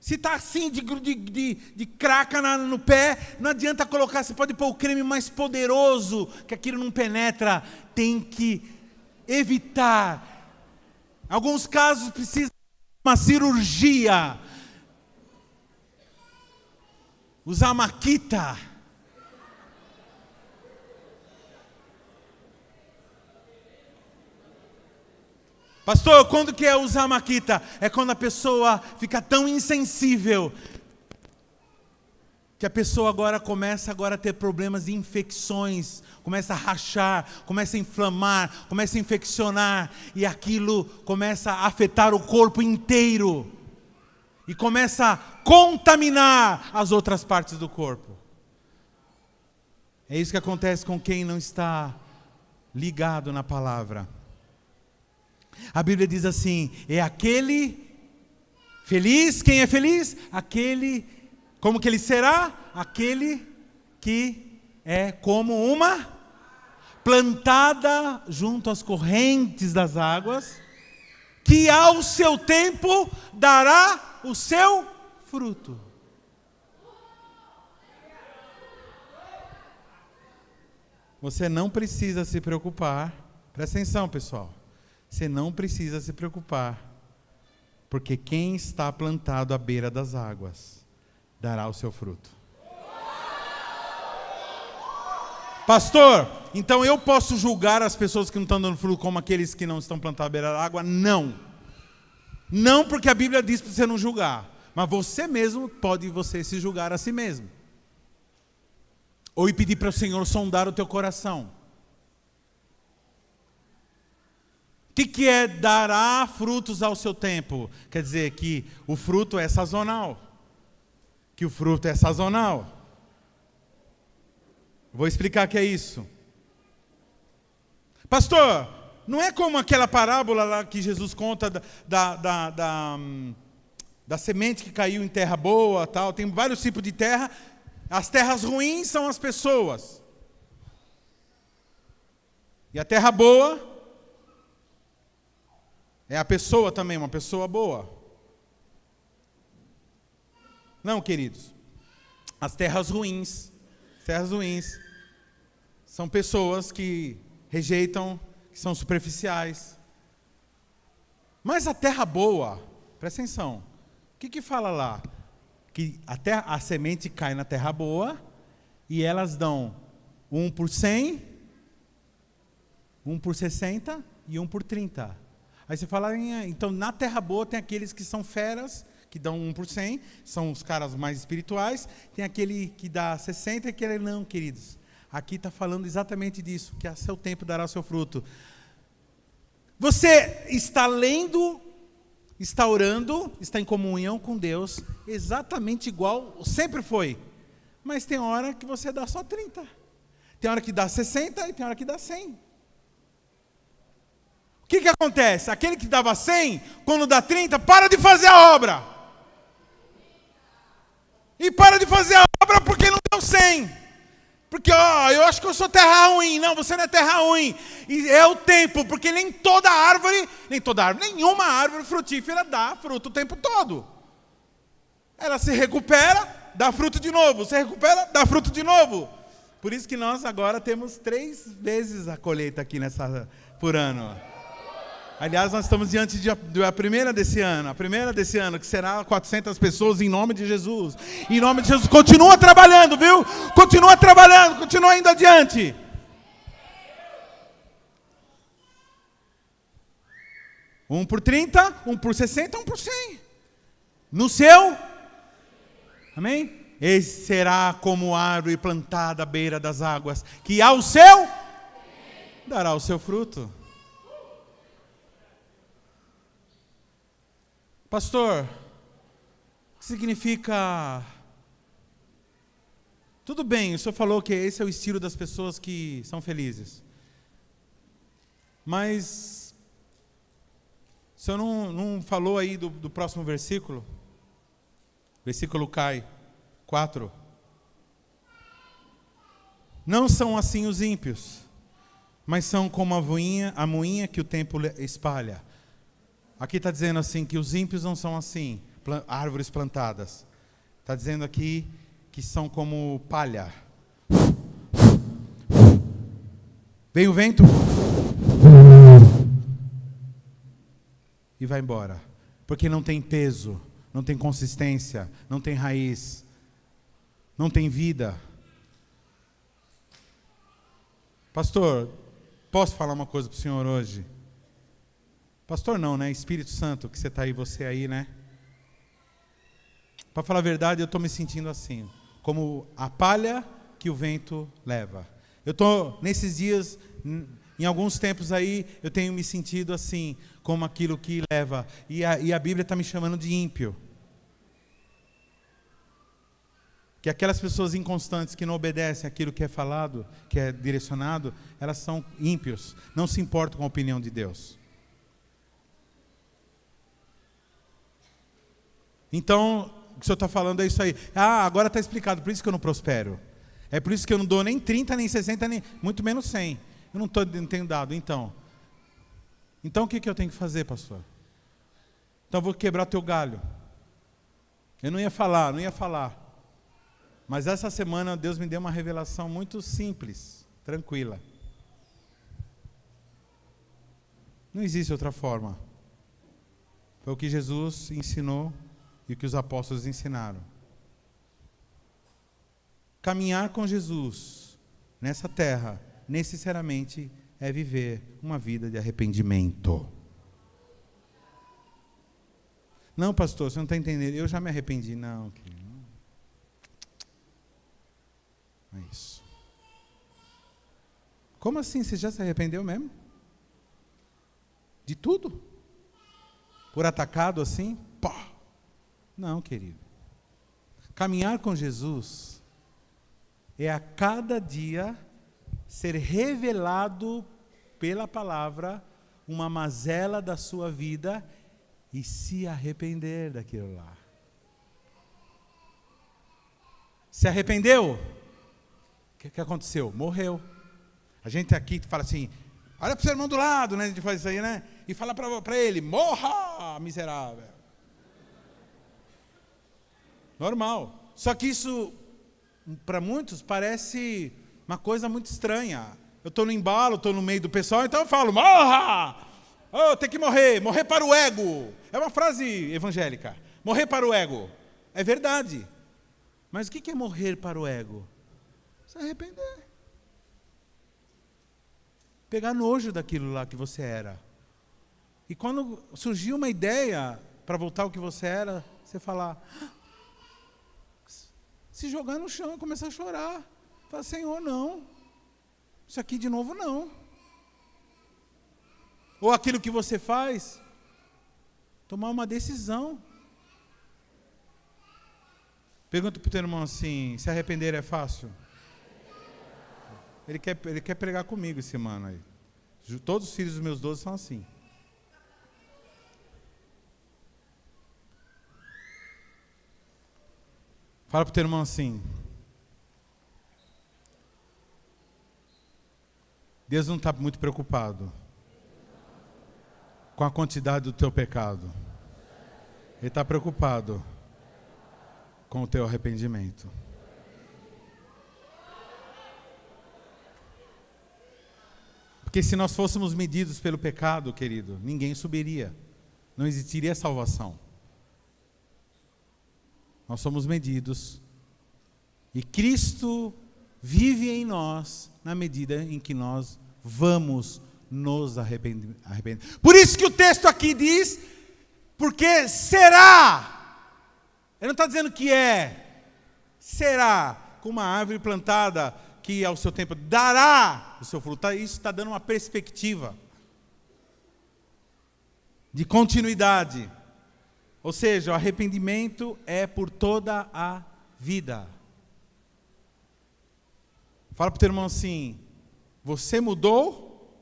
Se está assim de craca no pé, não adianta colocar, você pode pôr o creme mais poderoso, que aquilo não penetra. Tem que evitar. Em alguns casos precisa de uma cirurgia. Usar maquita. Pastor, quando que é usar maquita? É quando a pessoa fica tão insensível que a pessoa agora começa a ter problemas de infecções, começa a rachar, começa a inflamar, começa a infeccionar, e aquilo começa a afetar o corpo inteiro. E começa a contaminar as outras partes do corpo. É isso que acontece com quem não está ligado na palavra. A Bíblia diz assim: é aquele feliz, quem é feliz? Aquele, como que ele será? Aquele que é como uma plantada junto às correntes das águas, que ao seu tempo dará o seu fruto. Você não precisa se preocupar. Presta atenção, pessoal. Você não precisa se preocupar, porque quem está plantado à beira das águas dará o seu fruto. Pastor, então eu posso julgar as pessoas que não estão dando fruto como aqueles que não estão plantados à beira da água? Não. Não, porque a Bíblia diz para você não julgar. Mas você mesmo pode se julgar a si mesmo. Ou pedir para o Senhor sondar o teu coração. O que é dará frutos ao seu tempo? Quer dizer que o fruto é sazonal. Que o fruto é sazonal. Vou explicar o que é isso. Pastor, não é como aquela parábola lá que Jesus conta da semente que caiu em terra boa, tal. Tem vários tipos de terra. As terras ruins são as pessoas. E a terra boa é a pessoa também, uma pessoa boa. Não, queridos. As terras ruins são pessoas que rejeitam, que são superficiais. Mas a terra boa, presta atenção, o que fala lá? Que a semente cai na terra boa e elas dão 1 por 100, 1 por 60 e 1 por 30. Aí você fala, então na terra boa tem aqueles que são feras, que dão 1 por 100, são os caras mais espirituais, tem aquele que dá 60 e aquele não, queridos. Aqui está falando exatamente disso, que a seu tempo dará o seu fruto. Você está lendo, está orando, está em comunhão com Deus, exatamente igual sempre foi. Mas tem hora que você dá só 30. Tem hora que dá 60 e tem hora que dá 100. O que acontece? Aquele que dava 100, quando dá 30, para de fazer a obra. E para de fazer a obra porque não deu 100. Porque, eu acho que eu sou terra ruim. Não, você não é terra ruim. E é o tempo, porque nenhuma árvore frutífera dá fruto o tempo todo. Ela se recupera, dá fruto de novo. Se recupera, dá fruto de novo. Por isso que nós agora temos 3 vezes a colheita aqui por ano. Aliás, nós estamos diante da primeira desse ano, que será 400 pessoas em nome de Jesus. Em nome de Jesus, continua trabalhando, viu? Continua trabalhando, continua indo adiante. Um por 30, um por 60, um por 100. No seu, amém? Esse será como árvore plantada à beira das águas, que ao seu dará o seu fruto. Pastor, o que significa? Tudo bem, o senhor falou que esse é o estilo das pessoas que são felizes. Mas o senhor não falou aí do próximo versículo? Versículo cai 4. Não são assim os ímpios, mas são como a moinha que o tempo espalha. Aqui está dizendo assim que os ímpios não são assim, árvores plantadas. Está dizendo aqui que são como palha. Vem o vento e vai embora. Porque não tem peso, não tem consistência, não tem raiz, não tem vida. Pastor, posso falar uma coisa para o senhor hoje? Pastor não, né? Espírito Santo, que você está aí, você aí, né? Para falar a verdade, eu estou me sentindo assim, como a palha que o vento leva. Eu estou, nesses dias, em alguns tempos aí, eu tenho me sentido assim, como aquilo que leva. E a Bíblia está me chamando de ímpio. Que aquelas pessoas inconstantes que não obedecem aquilo que é falado, que é direcionado, elas são ímpios, não se importam com a opinião de Deus. Então, o que o senhor está falando é isso aí. Agora está explicado, por isso que eu não prospero. É por isso que eu não dou nem 30, nem 60, nem muito menos 100. Eu não tenho dado. Então o que eu tenho que fazer, pastor? Então eu vou quebrar teu galho. Eu não ia falar. Mas essa semana Deus me deu uma revelação muito simples, tranquila. Não existe outra forma. Foi o que Jesus ensinou e o que os apóstolos ensinaram. Caminhar com Jesus nessa terra, necessariamente, é viver uma vida de arrependimento. Não, pastor, você não está entendendo. Eu já me arrependi. Não, querido. Não é isso. Como assim? Você já se arrependeu mesmo? De tudo? Por atacado assim? Pá! Não, querido. Caminhar com Jesus é a cada dia ser revelado pela palavra uma mazela da sua vida e se arrepender daquilo lá. Se arrependeu? O que aconteceu? Morreu. A gente aqui fala assim, olha para o seu irmão do lado, né? A gente faz isso aí, né? E fala para ele, morra, miserável. Normal. Só que isso, para muitos, parece uma coisa muito estranha. Eu estou no embalo, estou no meio do pessoal, então eu falo, morra! Oh, tem que morrer para o ego. É uma frase evangélica. Morrer para o ego. É verdade. Mas o que é morrer para o ego? Se arrepender. Pegar nojo daquilo lá que você era. E quando surgiu uma ideia para voltar ao que você era, você falar, se jogar no chão e começar a chorar. Fala, Senhor, não. Isso aqui de novo não. Ou aquilo que você faz, tomar uma decisão. Pergunta para o teu irmão assim, se arrepender é fácil? Ele quer pregar comigo, esse mano aí. Todos os filhos dos meus 12 são assim. Fala para o teu irmão assim. Deus não está muito preocupado com a quantidade do teu pecado. Ele está preocupado com o teu arrependimento. Porque se nós fôssemos medidos pelo pecado, querido, ninguém subiria. Não existiria salvação. Nós somos medidos. E Cristo vive em nós na medida em que nós vamos nos arrepender. Por isso que o texto aqui diz, porque será. Ele não está dizendo que é. Será como uma árvore plantada que ao seu tempo dará o seu fruto. Isso está dando uma perspectiva de continuidade. Ou seja, o arrependimento é por toda a vida. Fala para o teu irmão assim, você mudou?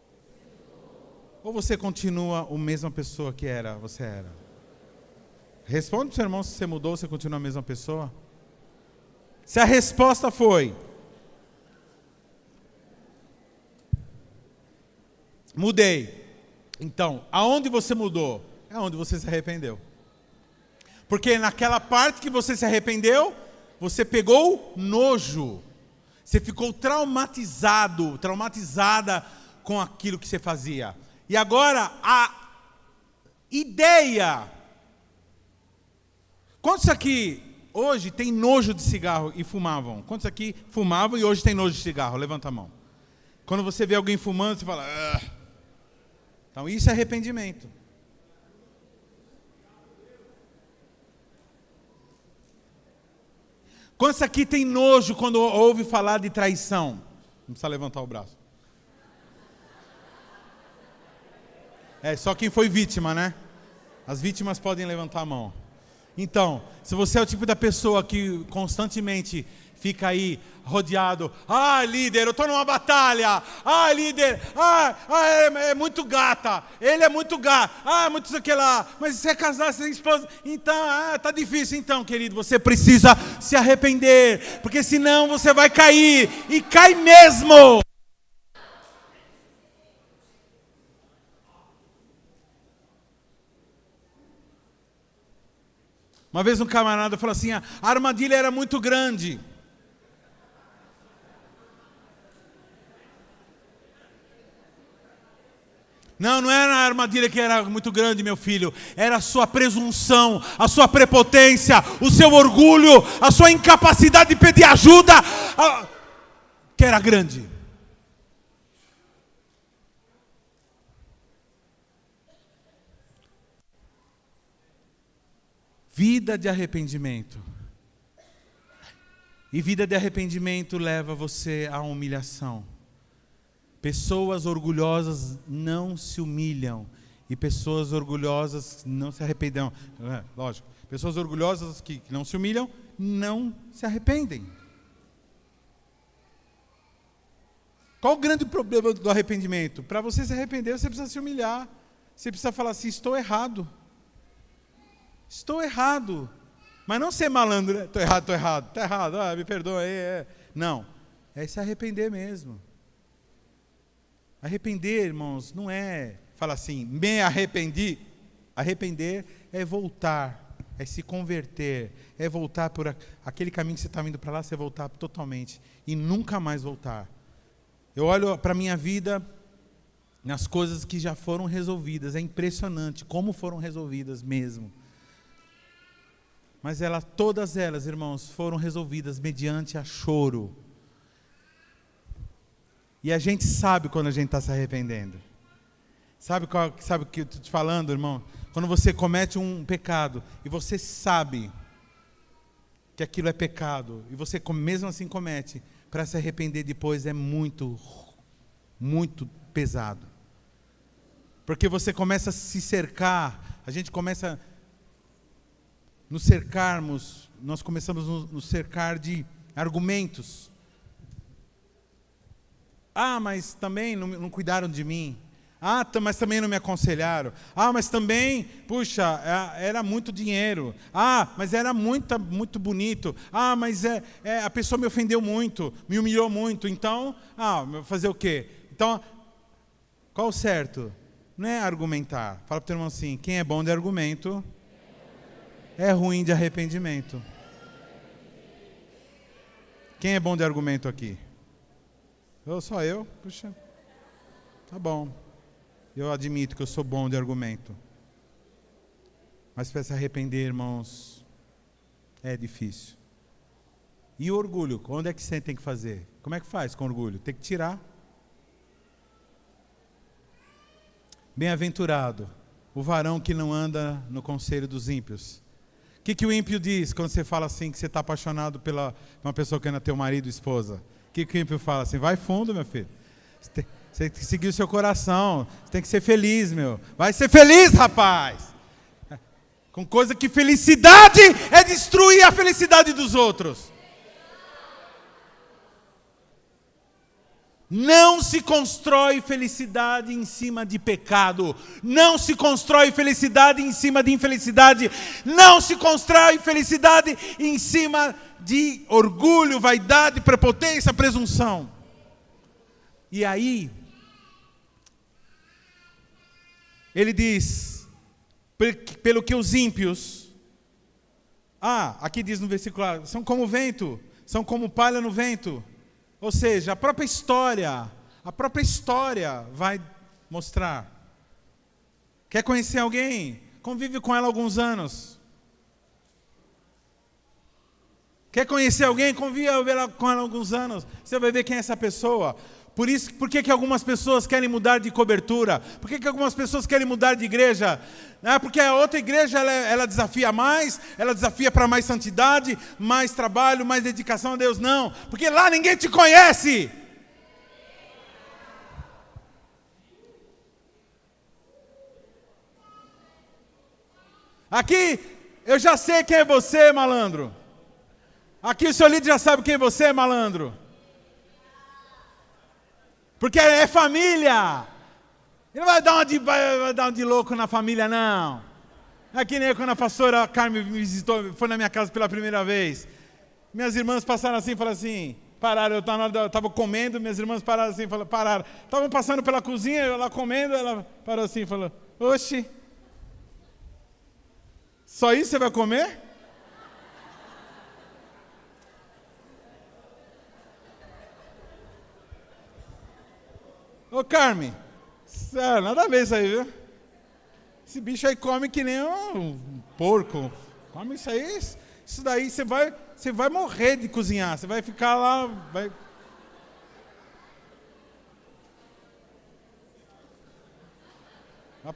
Ou você continua a mesma pessoa que você era? Responde para o seu irmão se você mudou ou você continua a mesma pessoa. Se a resposta foi, mudei. Então, aonde você mudou? É onde você se arrependeu. Porque naquela parte que você se arrependeu, você pegou nojo. Você ficou traumatizada com aquilo que você fazia. E agora, a ideia. Quantos aqui hoje tem nojo de cigarro e fumavam? Quantos aqui fumavam e hoje tem nojo de cigarro? Levanta a mão. Quando você vê alguém fumando, você fala... Ugh. Então isso é arrependimento. Quantos aqui tem nojo quando ouve falar de traição? Não precisa levantar o braço. É só quem foi vítima, né? As vítimas podem levantar a mão. Então, se você é o tipo da pessoa que constantemente fica aí rodeado, líder, eu estou numa batalha, líder, é muito gata, ele é muito gato, muito isso aqui lá, mas você é casado, você tem esposa, então, tá difícil, então, querido, você precisa se arrepender, porque senão você vai cair, e cai mesmo. Uma vez um camarada falou assim, a armadilha era muito grande. Não era a armadilha que era muito grande, meu filho. Era a sua presunção, a sua prepotência, o seu orgulho, a sua incapacidade de pedir ajuda, que era grande. Vida de arrependimento. E vida de arrependimento leva você à humilhação. Pessoas orgulhosas não se humilham. E pessoas orgulhosas não se arrependem. Lógico. Pessoas orgulhosas que não se humilham, não se arrependem. Qual o grande problema do arrependimento? Para você se arrepender, você precisa se humilhar. Você precisa falar assim, estou errado. Estou errado. Mas não ser malandro, né? Estou errado. Está errado, me perdoa aí. Não, é se arrepender mesmo. Arrepender, irmãos, não é falar assim, me arrependi. Arrepender é voltar, é se converter, é voltar por aquele caminho que você está indo para lá, você voltar totalmente e nunca mais voltar. Eu olho para a minha vida nas coisas que já foram resolvidas, é impressionante como foram resolvidas mesmo. Mas todas elas, irmãos, foram resolvidas mediante a choro. E a gente sabe quando a gente está se arrependendo. Sabe o que eu estou te falando, irmão? Quando você comete um pecado e você sabe que aquilo é pecado e você mesmo assim comete, para se arrepender depois é muito, muito pesado. Porque você começa a se cercar, a gente começa nos cercarmos, nós começamos a nos cercar de argumentos. Mas também não cuidaram de mim. Mas também não me aconselharam. Mas também, puxa, era muito dinheiro. Mas era muito bonito. Mas a pessoa me ofendeu muito, me humilhou muito. Então, fazer o quê? Então, qual o certo? Não é argumentar. Fala para o teu irmão assim, quem é bom de argumento é ruim de arrependimento. Quem é bom de argumento aqui? Só eu? Puxa. Tá bom. Eu admito que eu sou bom de argumento. Mas para se arrepender, irmãos, é difícil. E o orgulho? Onde é que você tem que fazer? Como é que faz com orgulho? Tem que tirar. Bem-aventurado o varão que não anda no conselho dos ímpios. O que o ímpio diz quando você fala assim, que você está apaixonado pela uma pessoa que não é teu marido ou esposa? O que o ímpio fala assim? Vai fundo, meu filho. Você tem que seguir o seu coração. Você tem que ser feliz, meu. Vai ser feliz, rapaz. Com coisa que felicidade é destruir a felicidade dos outros. Não se constrói felicidade em cima de pecado. Não se constrói felicidade em cima de infelicidade. Não se constrói felicidade em cima de orgulho, vaidade, prepotência, presunção. E aí, ele diz, pelo que os ímpios, aqui diz no versículo, são como vento, são como palha no vento. Ou seja, a própria história vai mostrar. Quer conhecer alguém? Convive com ela alguns anos. Quer conhecer alguém? Convive com ela alguns anos. Você vai ver quem é essa pessoa. Por que algumas pessoas querem mudar de cobertura? Por que algumas pessoas querem mudar de igreja? Porque a outra igreja ela desafia mais, ela desafia para mais santidade, mais trabalho, mais dedicação a Deus. Não, porque lá ninguém te conhece. Aqui eu já sei quem é você, malandro. Aqui o seu líder já sabe quem é você, malandro. Porque é família. Ele não vai dar um de louco na família, não. É que nem quando a pastora Carmen me visitou, foi na minha casa pela primeira vez. Minhas irmãs passaram assim e falaram assim, pararam, eu estava comendo, minhas irmãs pararam assim, pararam. Estavam passando pela cozinha, eu lá comendo, ela parou assim e falou, oxe, só isso você vai comer? Ô Carmen, nada a ver isso aí, viu? Esse bicho aí come que nem um porco. Come isso aí, isso daí você vai morrer de cozinhar. Você vai ficar lá, vai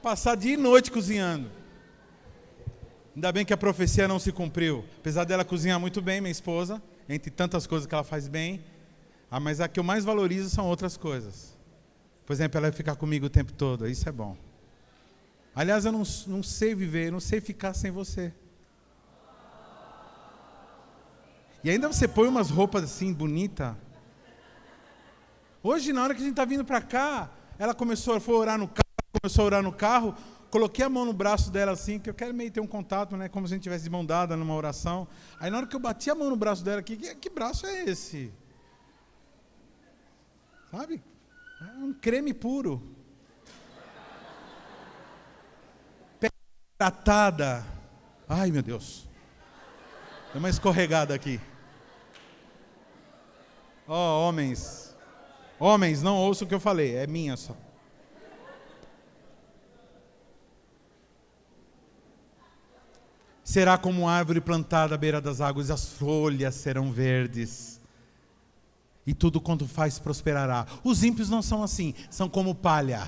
passar dia e noite cozinhando. Ainda bem que a profecia não se cumpriu. Apesar dela cozinhar muito bem, minha esposa, entre tantas coisas que ela faz bem, mas a que eu mais valorizo são outras coisas. Por exemplo, ela vai ficar comigo o tempo todo, isso é bom. Aliás, eu não sei viver, eu não sei ficar sem você. E ainda você põe umas roupas assim, bonitas. Hoje, na hora que a gente está vindo para cá, ela começou a orar no carro, coloquei a mão no braço dela assim, que eu quero meio ter um contato, né, como se a gente tivesse de mão dada numa oração. Aí na hora que eu bati a mão no braço dela, que braço é esse? Sabe? É um creme puro. Pele hidratada. Ai, meu Deus. Deu uma escorregada aqui. Homens. Homens, não ouçam o que eu falei. É minha só. Será como árvore plantada à beira das águas, as folhas serão verdes. E tudo quanto faz prosperará. Os ímpios não são assim, são como palha.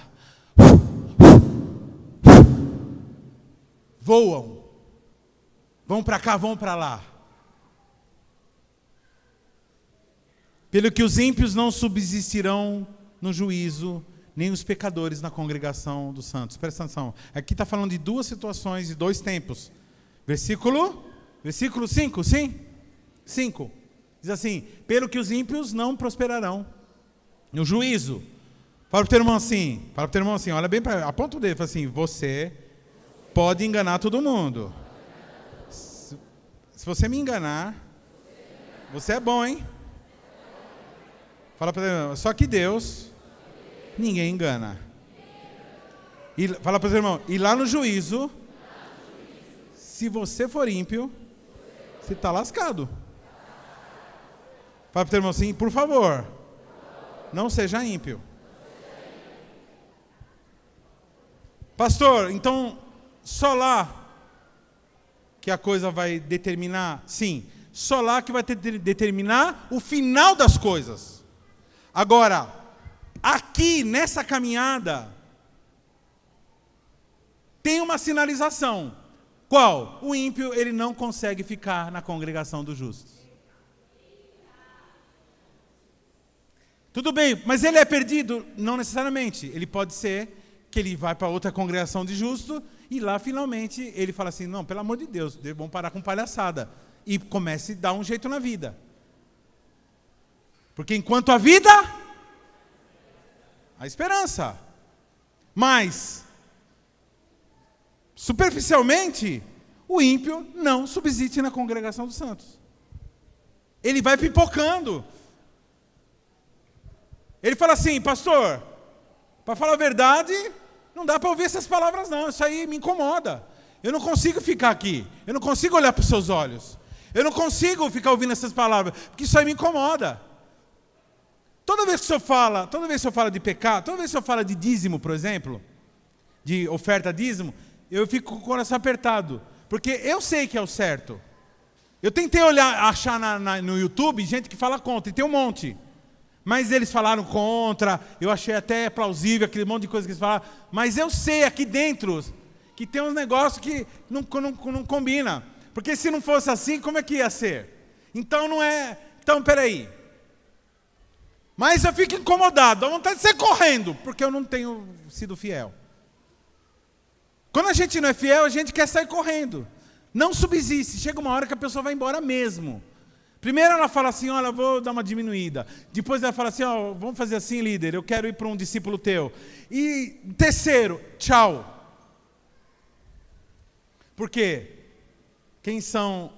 Voam. Vão para cá, vão para lá. Pelo que os ímpios não subsistirão no juízo, nem os pecadores na congregação dos santos. Presta atenção. Aqui está falando de duas situações, de dois tempos. Versículo 5, sim? 5. Diz assim, pelo que os ímpios não prosperarão no juízo. Fala para o teu irmão assim, olha bem para aponta o dedo, fala assim, você pode enganar todo mundo. Se você me enganar, você é bom, hein? Fala para o teu irmão, só que Deus, ninguém engana. E fala para o teu irmão, e lá no juízo, se você for ímpio, você está lascado. Fala para o teu irmão assim, por favor, não seja ímpio. Pastor, então só lá que a coisa vai determinar? Sim, só lá que vai determinar o final das coisas. Agora, aqui nessa caminhada, tem uma sinalização. Qual? O ímpio, ele não consegue ficar na congregação dos justos. Tudo bem, mas ele é perdido? Não necessariamente. Ele pode ser que ele vai para outra congregação de justo e lá finalmente ele fala assim, não, pelo amor de Deus, vamos parar com palhaçada. E comece a dar um jeito na vida. Porque enquanto a vida, a esperança. Mas, superficialmente, o ímpio não subsiste na congregação dos santos. Ele vai pipocando. Ele fala assim, pastor, para falar a verdade, não dá para ouvir essas palavras não, isso aí me incomoda. Eu não consigo ficar aqui, eu não consigo olhar para os seus olhos. Eu não consigo ficar ouvindo essas palavras, porque isso aí me incomoda. Toda vez que o senhor fala de pecado, toda vez que o senhor fala de dízimo, por exemplo, de oferta dízimo, eu fico com o coração apertado, porque eu sei que é o certo. Eu tentei achar no YouTube gente que fala contra, e tem um monte. Mas eles falaram contra, eu achei até plausível aquele monte de coisa que eles falaram, mas eu sei aqui dentro que tem uns negócios que não combina. Porque se não fosse assim, como é que ia ser? Então não é... Então, peraí. Mas eu fico incomodado, dá vontade de sair correndo, porque eu não tenho sido fiel. Quando a gente não é fiel, a gente quer sair correndo. Não subsiste, chega uma hora que a pessoa vai embora mesmo. Primeiro ela fala assim, olha, vou dar uma diminuída. Depois ela fala assim, ó, vamos fazer assim, líder, eu quero ir para um discípulo teu. E terceiro, tchau. Por quê? Quem são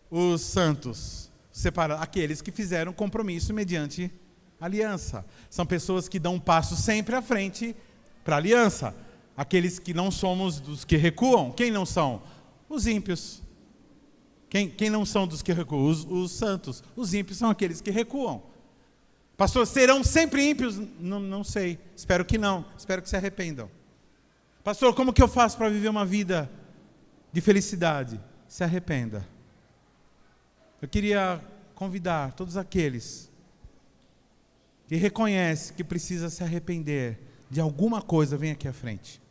os santos separados? Aqueles que fizeram compromisso mediante aliança. São pessoas que dão um passo sempre à frente para a aliança. Aqueles que não somos dos que recuam. Quem não são? Os ímpios. Quem não são dos que recuam? Os santos. Os ímpios são aqueles que recuam. Pastor, serão sempre ímpios? Não sei. Espero que não. Espero que se arrependam. Pastor, como que eu faço para viver uma vida de felicidade? Se arrependa. Eu queria convidar todos aqueles que reconhecem que precisa se arrepender de alguma coisa, vem aqui à frente.